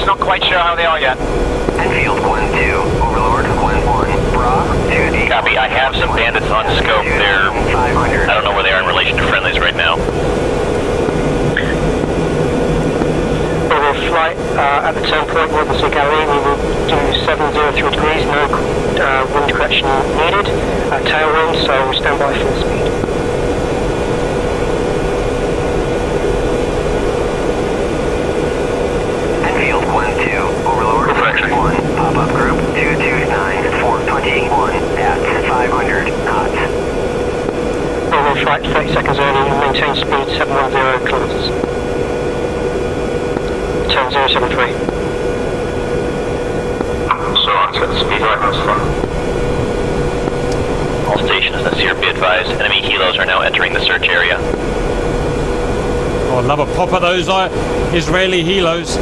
Speaker 6: Not quite sure how they are yet. Enfield 1-2, Overlord 1-1, Bra 2D.
Speaker 9: Copy, I have some bandits on scope. They're, I don't know where they are in relation to friendlies right now.
Speaker 10: We will flight at the turn point northern Sea Galilee. We will do 703 degrees, no wind correction needed. Tailwind, so stand by full speed.
Speaker 6: Pop-up group 229 421 at 500 knots.
Speaker 10: Normal flight 30 seconds early, maintain speed 710 kilometers. Turn 073.
Speaker 9: So on, set the speed right on front. All stations, Nasir, be advised, enemy helos are now entering the search area.
Speaker 2: Oh, I'd love a pop of those Israeli helos.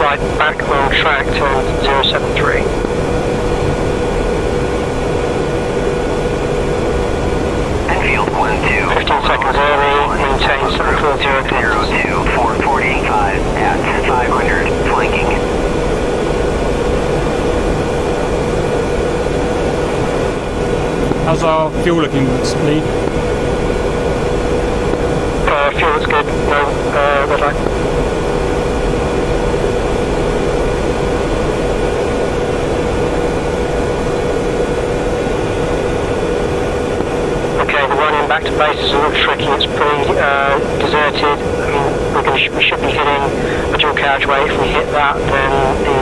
Speaker 10: flight back on track to 073.
Speaker 12: Enfield 1-2.
Speaker 10: 15 seconds early, maintain 740
Speaker 12: 02, 445 at 500, flanking.
Speaker 2: How's our fuel looking, Lee?
Speaker 10: Fuel looks good, no red light. Okay, the running back to base is a little tricky, it's pretty deserted. I mean, we should be hitting a dual carriageway. If we hit that, then the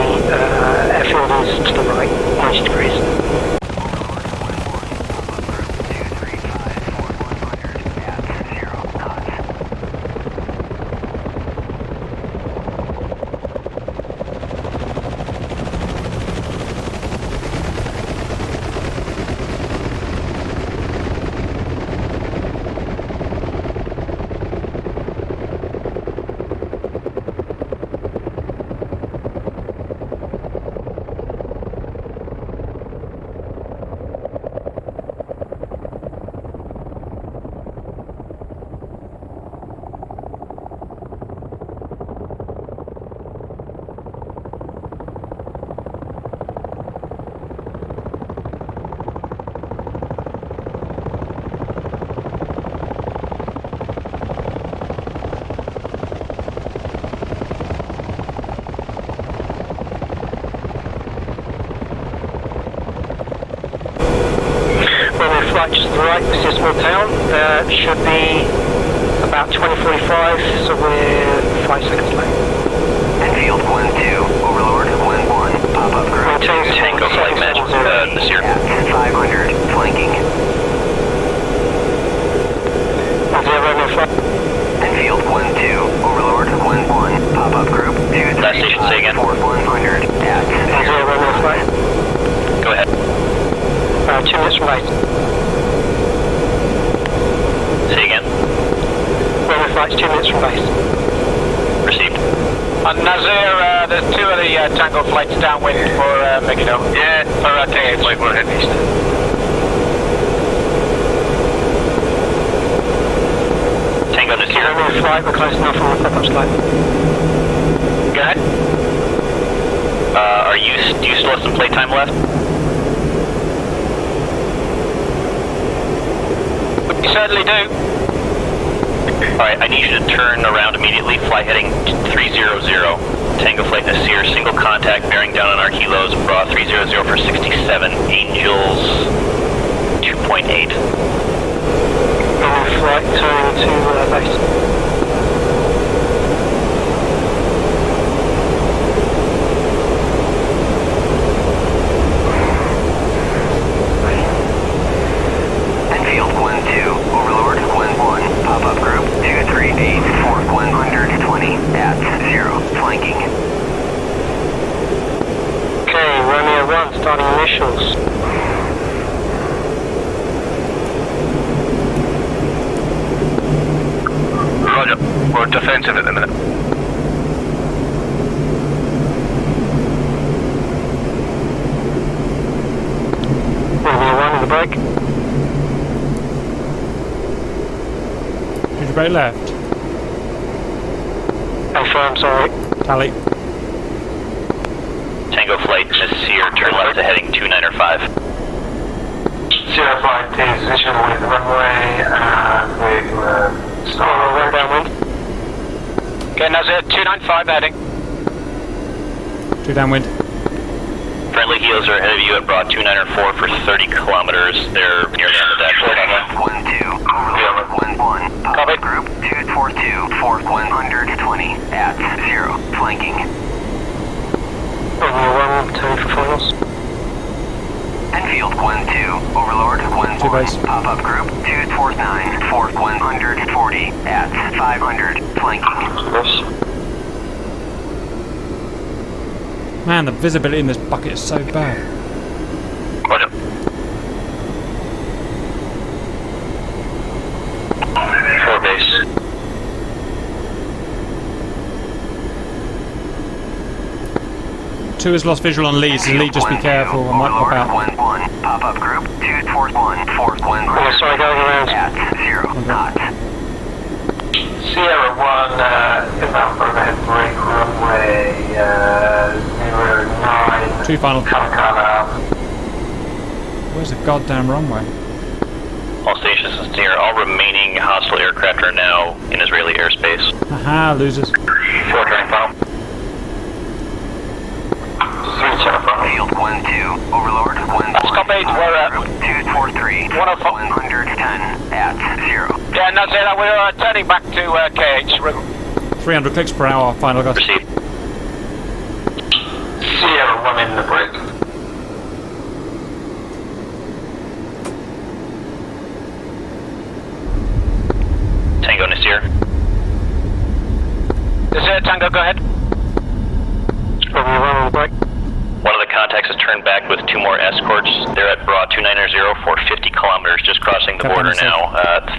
Speaker 10: airfield is to the right, 90 degrees. Flight just to the right, this is a small town, should be about 2045, so we're 5 seconds late.
Speaker 12: Enfield 1-2, Overlord 1-1, pop-up group.
Speaker 10: Maintain
Speaker 9: Tango flight match, this year.
Speaker 12: At 500, flanking.
Speaker 10: 0 flight.
Speaker 12: Enfield 1-2, Overlord 1-1, pop-up group. 235,
Speaker 9: Last station, say again.
Speaker 12: 100 at
Speaker 10: 0 flight.
Speaker 9: Go ahead.
Speaker 10: 2 minutes from base.
Speaker 9: Say again.
Speaker 10: Runway flight's 2 minutes from base.
Speaker 9: Received.
Speaker 6: Nazir, there's 2 of the Tango flights downwind for Megiddo.
Speaker 9: Yeah, for Tango flight, we're heading east. Tango this year.
Speaker 10: Runway flight, we're close enough on the pop-up slide.
Speaker 9: Go ahead. Do you still have some playtime left?
Speaker 6: You certainly do.
Speaker 9: Alright, I need you to turn around immediately, fly heading 300, Tango Flight Nasir, single contact, bearing down on our kilos, bra 300 for 67, Angels 2.8.
Speaker 10: Flight turning to base.
Speaker 12: Enfield 1-2, Overlord 1-1, pop-up group 238, 120 at 0, flanking.
Speaker 10: Okay, Romeo 1, starting initials.
Speaker 9: Roger, we're defensive at the minute.
Speaker 10: Romeo 1 in the break.
Speaker 2: Did you brake left?
Speaker 10: Confirm, sorry.
Speaker 2: Tally.
Speaker 9: Tango Flight Nasir, turn left to heading 295.
Speaker 11: 05, take position with runway and with
Speaker 10: Run downwind.
Speaker 6: Okay, Nazir, 295 heading.
Speaker 2: 2 downwind.
Speaker 9: Friendly heels are ahead of you at broad 294 for 30 kilometers. They're near the end of the dashboard on that.
Speaker 12: 1-2, Overlord 1-1, pop-up group 242, 120 at 0, flanking.
Speaker 10: Romeo 1, turning for finals.
Speaker 12: Enfield 1-2, Overlord 1-1, pop-up group 249, 140 at 500, flanking.
Speaker 2: Man, the visibility in this bucket is so bad.
Speaker 9: Roger. For base.
Speaker 2: 2 has lost visual on Lee, so Lee, just be careful. I might pop out.
Speaker 12: 1-1. Pop-up group 241 4 Glen.
Speaker 10: Oh, sorry, going around.
Speaker 12: At 0 knots.
Speaker 11: Sierra 1, inbound for overhead break, runway 09.
Speaker 2: 2 final.
Speaker 11: Calcala.
Speaker 2: Where's the goddamn runway?
Speaker 9: All stations is near. All remaining hostile aircraft are now in Israeli airspace.
Speaker 2: Haha, losers.
Speaker 11: 4 turning final. 3 turning final.
Speaker 12: Field 1-2. Overlord 1-1.
Speaker 6: Copy, we're at
Speaker 12: 243
Speaker 6: 104.
Speaker 12: 110 at 0.
Speaker 6: Yeah, no, Zeta, we're turning back to KH.
Speaker 2: 300 clicks per hour, final guys.
Speaker 9: Proceed.
Speaker 11: Sierra 1 in the break.
Speaker 9: Tango Nasir.
Speaker 6: Zeta Tango, go ahead.
Speaker 10: Runway 1 on the break.
Speaker 9: One of the contacts has turned back with 2 more escorts. They're at Bra 290 for 50 kilometers, just crossing the border now,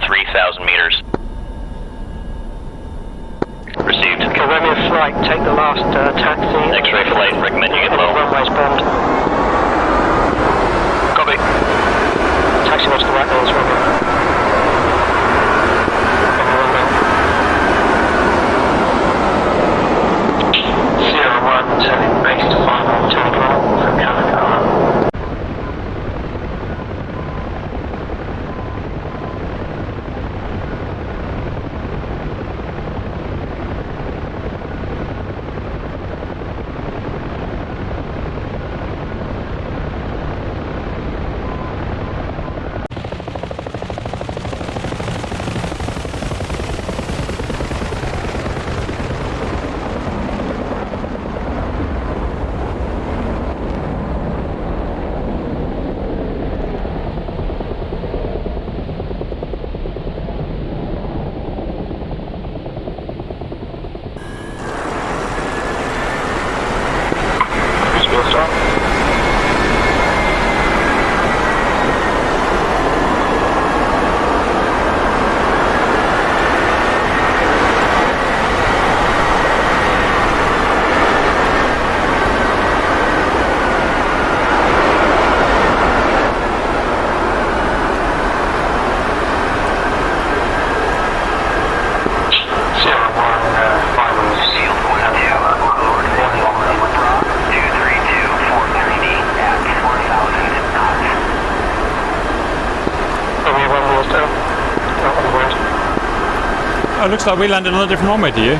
Speaker 9: 3,000 meters. Received.
Speaker 10: Okay, Romeo flight, take the last taxi.
Speaker 9: X-ray flight, recommend you get low.
Speaker 10: Runway's bombed.
Speaker 9: Copy.
Speaker 10: Taxi watch the right lanes, Romeo.
Speaker 11: Sierra 1 turning base to final turning right from Calcala.
Speaker 2: Oh, it looks like we landed on a different runway, do you?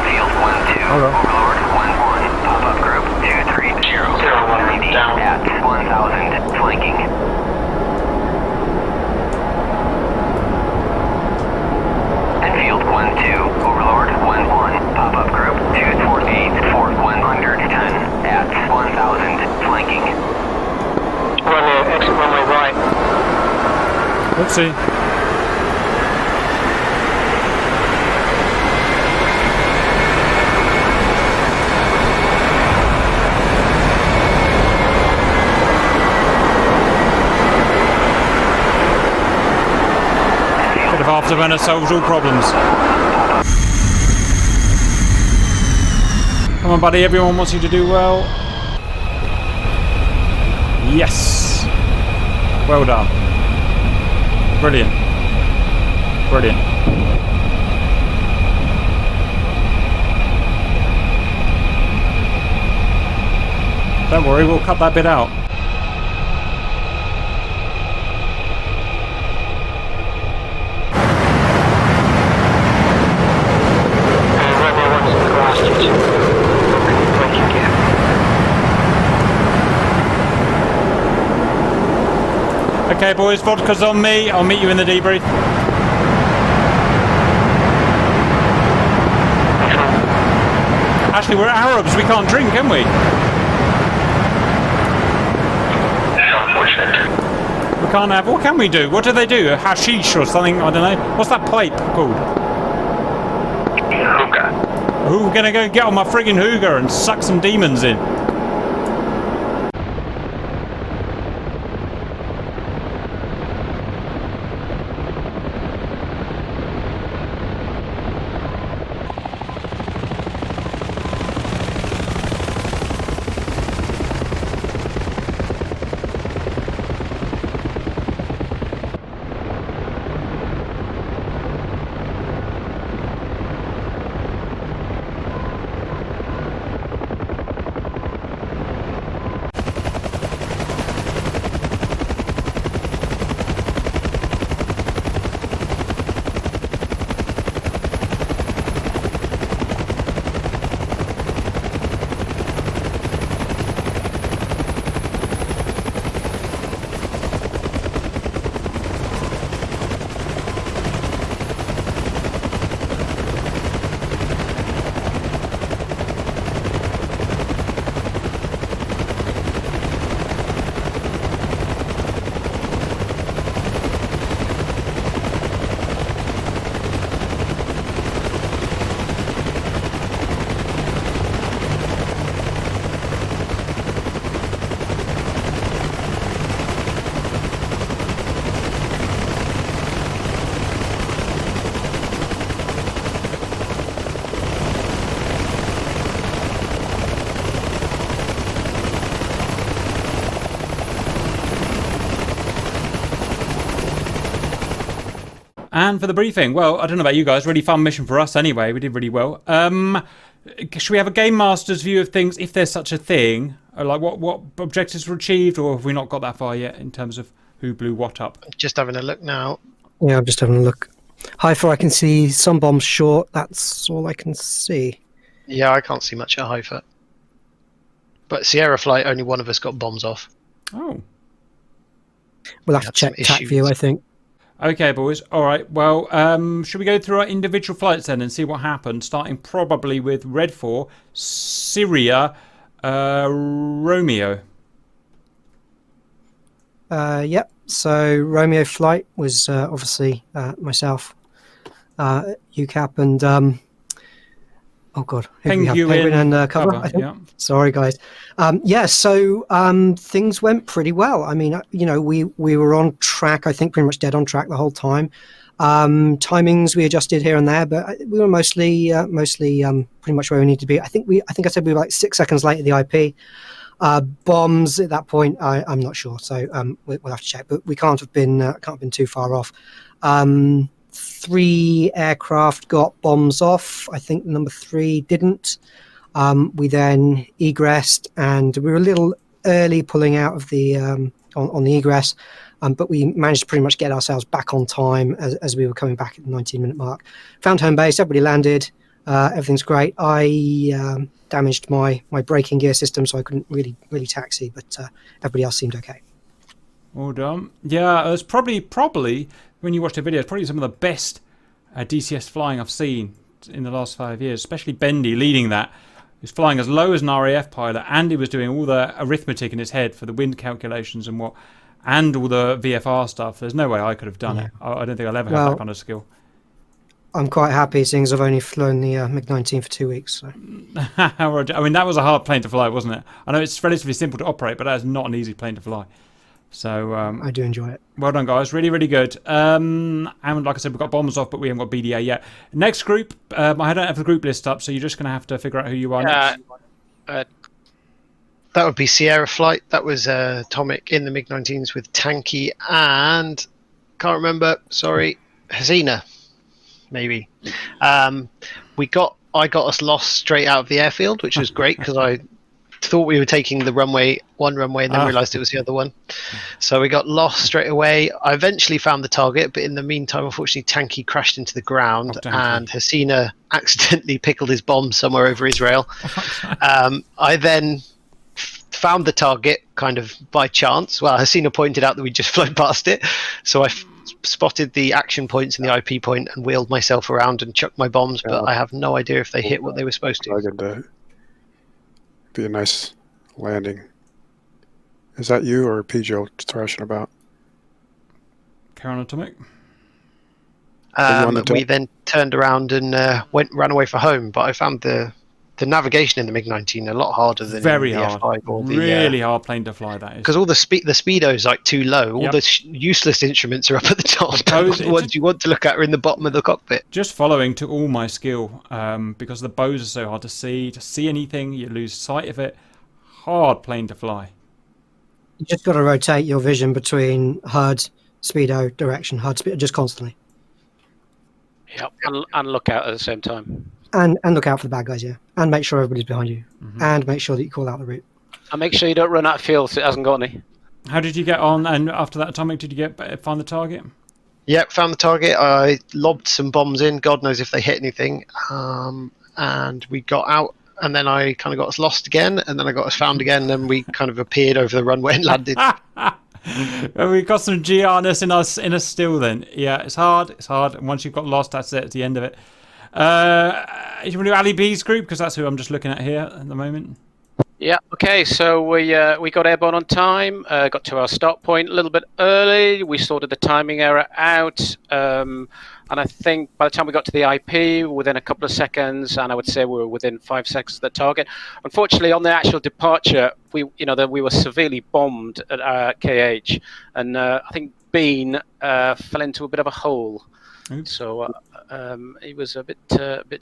Speaker 12: Field 1-2.
Speaker 2: Hello.
Speaker 12: Overlord 1-1. Pop-up group 230. 0-1 down at 1,000. Flanking. Enfield 1-2. Overlord 1-1. Pop-up group 248. Fort 110 at 1,000. Flanking.
Speaker 10: Runway, exit runway right.
Speaker 2: Let's see. Bit of afterburner solves all problems. Come on, buddy. Everyone wants you to do well. Yes. Well done. Brilliant. Brilliant. Don't worry, we'll cut that bit out.
Speaker 10: Runway 1's in the grass, breaking gear.
Speaker 2: Okay, boys, vodka's on me. I'll meet you in the debrief. Actually, we're Arabs. We can't drink, can we? We can't have. What can we do? What do they do? Hashish or something? I don't know. What's that pipe called?
Speaker 11: Hookah.
Speaker 2: Who are gonna go get on my friggin' hookah and suck some demons in? And for the briefing, well, I don't know about you guys, really fun mission for us anyway. We did really well. Should we have a game master's view of things, if there's such a thing? Like what objectives were achieved, or have we not got that far yet in terms of who blew what up?
Speaker 3: Just having a look now.
Speaker 5: Yeah, I'm just having a look. Haifa, I can see some bombs short. That's all I can see.
Speaker 3: Yeah, I can't see much at Haifa. But Sierra Flight, only one of us got bombs off.
Speaker 2: Oh.
Speaker 5: We'll have to check TAC view, I think.
Speaker 2: Okay, boys. All right. Well, should we go through our individual flights then and see what happened? Starting probably with REDFOR, Syria, Romeo.
Speaker 5: Yep. So Romeo flight was obviously myself, UCAP, and oh god, who do we have? Penguin and cover. I think.
Speaker 2: Yeah.
Speaker 5: Sorry, guys. So things went pretty well. I mean, we were on track. I think pretty much dead on track the whole time. Timings we adjusted here and there, but we were mostly pretty much where we needed to be. I think I said we were like 6 seconds late at the IP. Bombs at that point, I'm not sure. So we'll have to check, but we can't have been too far off. 3 aircraft got bombs off. I think number 3 didn't. We then egressed, and we were a little early pulling out of the on the egress, but we managed to pretty much get ourselves back on time as we were coming back at the 19-minute mark. Found home base. Everybody landed. Everything's great. I damaged my braking gear system, so I couldn't really taxi, but everybody else seemed okay.
Speaker 2: Well done. Yeah, it was probably when you watch the video, it's probably some of the best DCS flying I've seen in the last 5 years, especially Bendy leading that. He was flying as low as an RAF pilot, and he was doing all the arithmetic in his head for the wind calculations and all the VFR stuff. There's no way I could have done it. I don't think I'll ever have that kind of skill.
Speaker 5: I'm quite happy, seeing as I've only flown the MiG-19 for 2 weeks. So.
Speaker 2: I mean, that was a hard plane to fly, wasn't it? I know it's relatively simple to operate, but that is not an easy plane to fly. So
Speaker 5: I do enjoy it.
Speaker 2: Well done, guys. Really, really good. And like I said, we've got bombers off, but we haven't got BDA yet. Next group, I don't have the group list up, so you're just going to have to figure out who you are next.
Speaker 3: That would be Sierra Flight. That was Atomic in the MiG-19s with Tanky and can't remember. Sorry, Hasina, maybe. I got us lost straight out of the airfield, which was great because I thought we were taking the one runway and then realized it was the other one. So we got lost straight away. I eventually found the target, but in the meantime, unfortunately, Tanky crashed into the ground and Hasina accidentally pickled his bomb somewhere over Israel. I then found the target kind of by chance. Well, Hasina pointed out that we just flown past it. So I spotted the action points and the IP point and wheeled myself around and chucked my bombs, but I have no idea if they hit what they were supposed to.
Speaker 13: Be a nice landing. Is that you or Pijo thrashing about?
Speaker 2: Karen Atomic.
Speaker 3: We then turned around and ran away for home, but I found the navigation in the MiG-19 a lot harder than
Speaker 2: very
Speaker 3: the
Speaker 2: hard.
Speaker 3: F5 or the,
Speaker 2: really hard plane to fly, that is.
Speaker 3: Because all the speedo's like too low. All the useless instruments are up at the top. The ones you want to look at are in the bottom of the cockpit.
Speaker 2: Just following took all my skill because the bows are so hard to see. To see anything, you lose sight of it. Hard plane to fly.
Speaker 5: You just got to rotate your vision between HUD, speedo, direction, HUD, speedo, just constantly.
Speaker 6: Yep, and look out at the same time.
Speaker 5: And look out for the bad guys, yeah. And make sure everybody's behind you. And make sure that you call out the route.
Speaker 6: And make sure you don't run out of fuel so it hasn't got any.
Speaker 2: How did you get on? And after that, Atomic, did you find the target?
Speaker 3: Yep, found the target. I lobbed some bombs in. God knows if they hit anything. And we got out. And then I kind of got us lost again. And then I got us found again. And then we kind of appeared over the runway and landed.
Speaker 2: We got some GRness in us still then. Yeah, it's hard. And once you've got lost, that's it. It's the end of it. You want to do Ali B's group, because that's who I'm just looking at here at the moment.
Speaker 6: Yeah. Okay. So we got airborne on time. Got to our start point a little bit early. We sorted the timing error out, and I think by the time we got to the IP, within a couple of seconds, and I would say we were within 5 seconds of the target. Unfortunately, on the actual departure, we were severely bombed at KH, and I think Bean fell into a bit of a hole. Oops. So he was a bit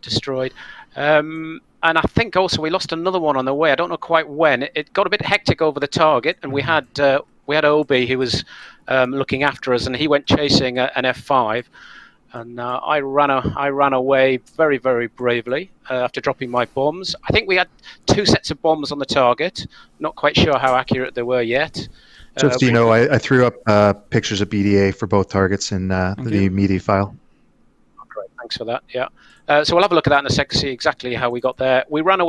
Speaker 6: destroyed, and I think also we lost another one on the way. I don't know quite when. It got a bit hectic over the target, and we had Obi who was looking after us, and he went chasing an F5. And I ran away very, very bravely after dropping my bombs. I think we had 2 sets of bombs on the target. Not quite sure how accurate they were yet.
Speaker 14: Just so you know, I threw up pictures of BDA for both targets in the media file.
Speaker 6: Great, thanks for that. Yeah. So we'll have a look at that in a sec to see exactly how we got there. We ran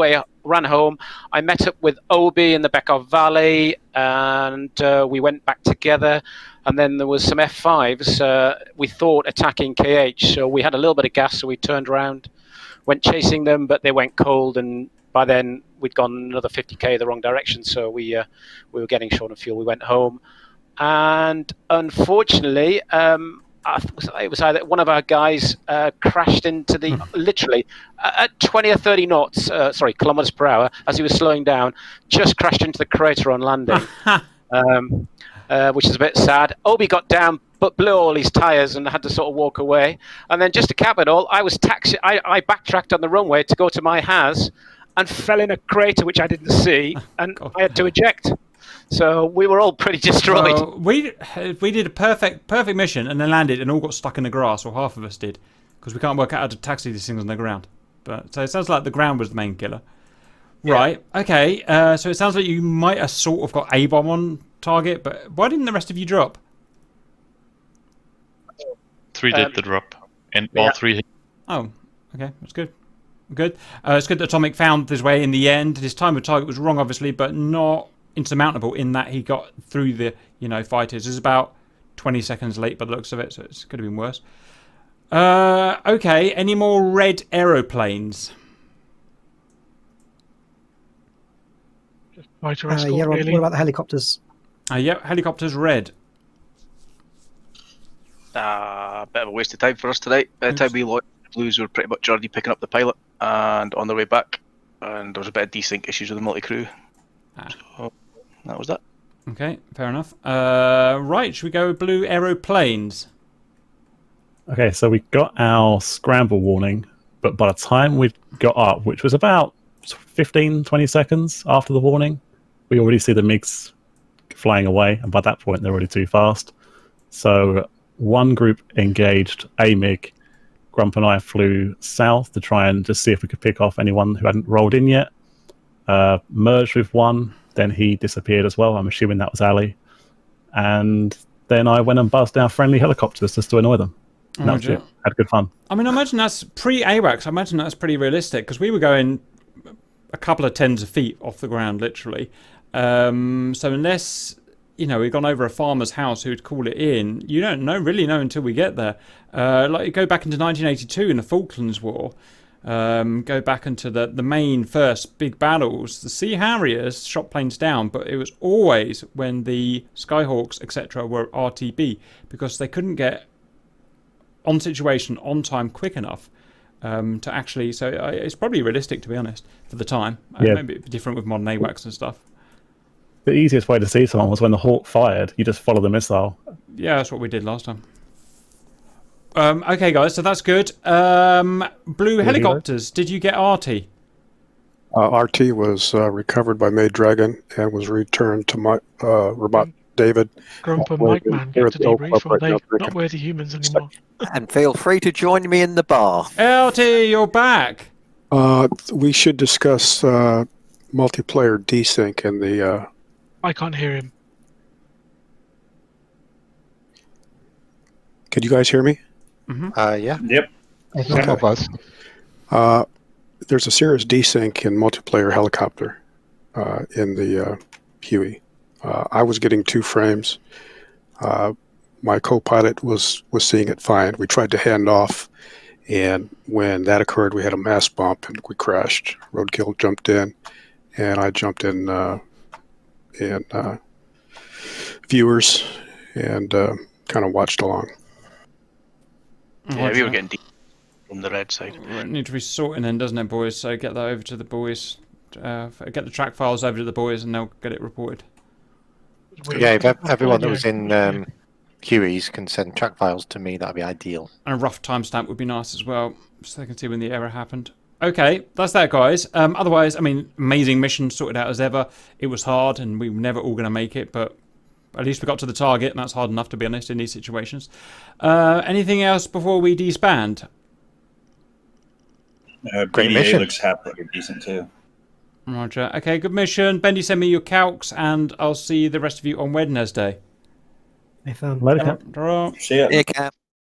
Speaker 6: home. I met up with Obi in the Bekov Valley, and we went back together. And then there was some F5s, we thought, attacking KH. So we had a little bit of gas, so we turned around, went chasing them, but they went cold. And by then, we'd gone another 50k the wrong direction. So we were getting short of fuel. We went home. And unfortunately, it was either one of our guys crashed into the, literally, at 20 or 30 knots, kilometers per hour, as he was slowing down, just crashed into the crater on landing. Which is a bit sad. Obi got down, but blew all his tyres and had to sort of walk away. And then just to cap it all, I backtracked on the runway to go to my HAZ and fell in a crater which I didn't see, and I had to eject. So we were all pretty destroyed.
Speaker 2: Well, we did a perfect mission and then landed and all got stuck in the grass, or half of us did, because we can't work out how to taxi these things on the ground. But so it sounds like the ground was the main killer. Yeah. Right. Okay. So it sounds like you might have sort of got a bomb on target, but why didn't the rest of you drop?
Speaker 15: 3 did the drop, and all 3 hit.
Speaker 2: Oh, okay, that's good. Good. It's good that Atomic found his way in the end. His time of target was wrong, obviously, but not insurmountable in that he got through the fighters. It's about 20 seconds late by the looks of it, so it could have been worse. Okay. Any more red aeroplanes?
Speaker 5: Fighter escort, really. What about the helicopters?
Speaker 2: Yeah, helicopters red.
Speaker 16: Bit of a waste of time for us tonight. By the time we launched, the Blues were pretty much already picking up the pilot and on their way back, and there was a bit of desync issues with the multi-crew. So that was that.
Speaker 2: Okay, fair enough. Right, should we go with blue aeroplanes?
Speaker 7: Okay, so we got our scramble warning, but by the time we got up, which was about 15-20 seconds after the warning, we already see the MiGs flying away, and by that point they're already too fast. So one group engaged a MiG. Grump and I flew south to try and just see if we could pick off anyone who hadn't rolled in yet. Merged with one, then he disappeared as well. I'm assuming that was Ali. And then I went and buzzed our friendly helicopters just to annoy them. And that was it. Had good fun.
Speaker 2: I mean, I imagine that's pre-AWACS. I imagine that's pretty realistic, because we were going a couple of tens of feet off the ground, literally. So unless we've gone over a farmer's house who'd call it in, you don't really know until we get there. Like, go back into 1982 in the Falklands War. Go back into the main first big battles. The Sea Harriers shot planes down, but it was always when the Skyhawks, etc., were RTB, because they couldn't get on situation on time quick enough to actually. So it's probably realistic, to be honest, for the time.
Speaker 7: Yeah.
Speaker 2: Maybe it'd be different with modern AWACS and stuff.
Speaker 7: The easiest way to see someone was when the Hawk fired, you just follow the missile.
Speaker 2: Yeah, that's what we did last time. Okay, guys, so that's good. Blue helicopters, did you get RT?
Speaker 13: RT was recovered by Maid Dragon and was returned to my robot David.
Speaker 17: Grump and Mike Man get to debrief, or they not worthy humans anymore.
Speaker 4: And feel free to join me in the bar.
Speaker 2: LT, you're back.
Speaker 13: We should discuss multiplayer desync in the...
Speaker 17: I can't hear him.
Speaker 13: Can you guys hear me?
Speaker 4: Mm-hmm. Yeah.
Speaker 15: Yep.
Speaker 13: Okay. There's a serious desync in multiplayer helicopter in the Huey. I was getting 2 frames. My co-pilot was seeing it fine. We tried to hand off, and when that occurred, we had a mass bump and we crashed. Roadkill jumped in, and I jumped in viewers and kind of watched along.
Speaker 16: Yeah, we were getting deep from the red side.
Speaker 2: It need to be sorting then, doesn't it, boys? So get that over to the boys. Get the track files over to the boys, and they'll get it reported.
Speaker 4: Yeah, if everyone that was in Hueys can send track files to me, that'd be ideal.
Speaker 2: And a rough timestamp would be nice as well, so they can see when the error happened. Okay, that's that, guys. Otherwise, I mean, amazing mission, sorted out as ever. It was hard, and we were never all going to make it, but at least we got to the target, and that's hard enough, to be honest, in these situations. Anything else before we disband?
Speaker 4: Great
Speaker 18: BDA
Speaker 4: mission.
Speaker 18: looks happy, decent too.
Speaker 2: Roger. Okay, good mission. Bendy, send me your calcs, and I'll see the rest of you on Wednesday.
Speaker 5: If,
Speaker 7: Later, Cap.
Speaker 2: Ta-ra.
Speaker 18: See ya.
Speaker 19: Yeah, Cap.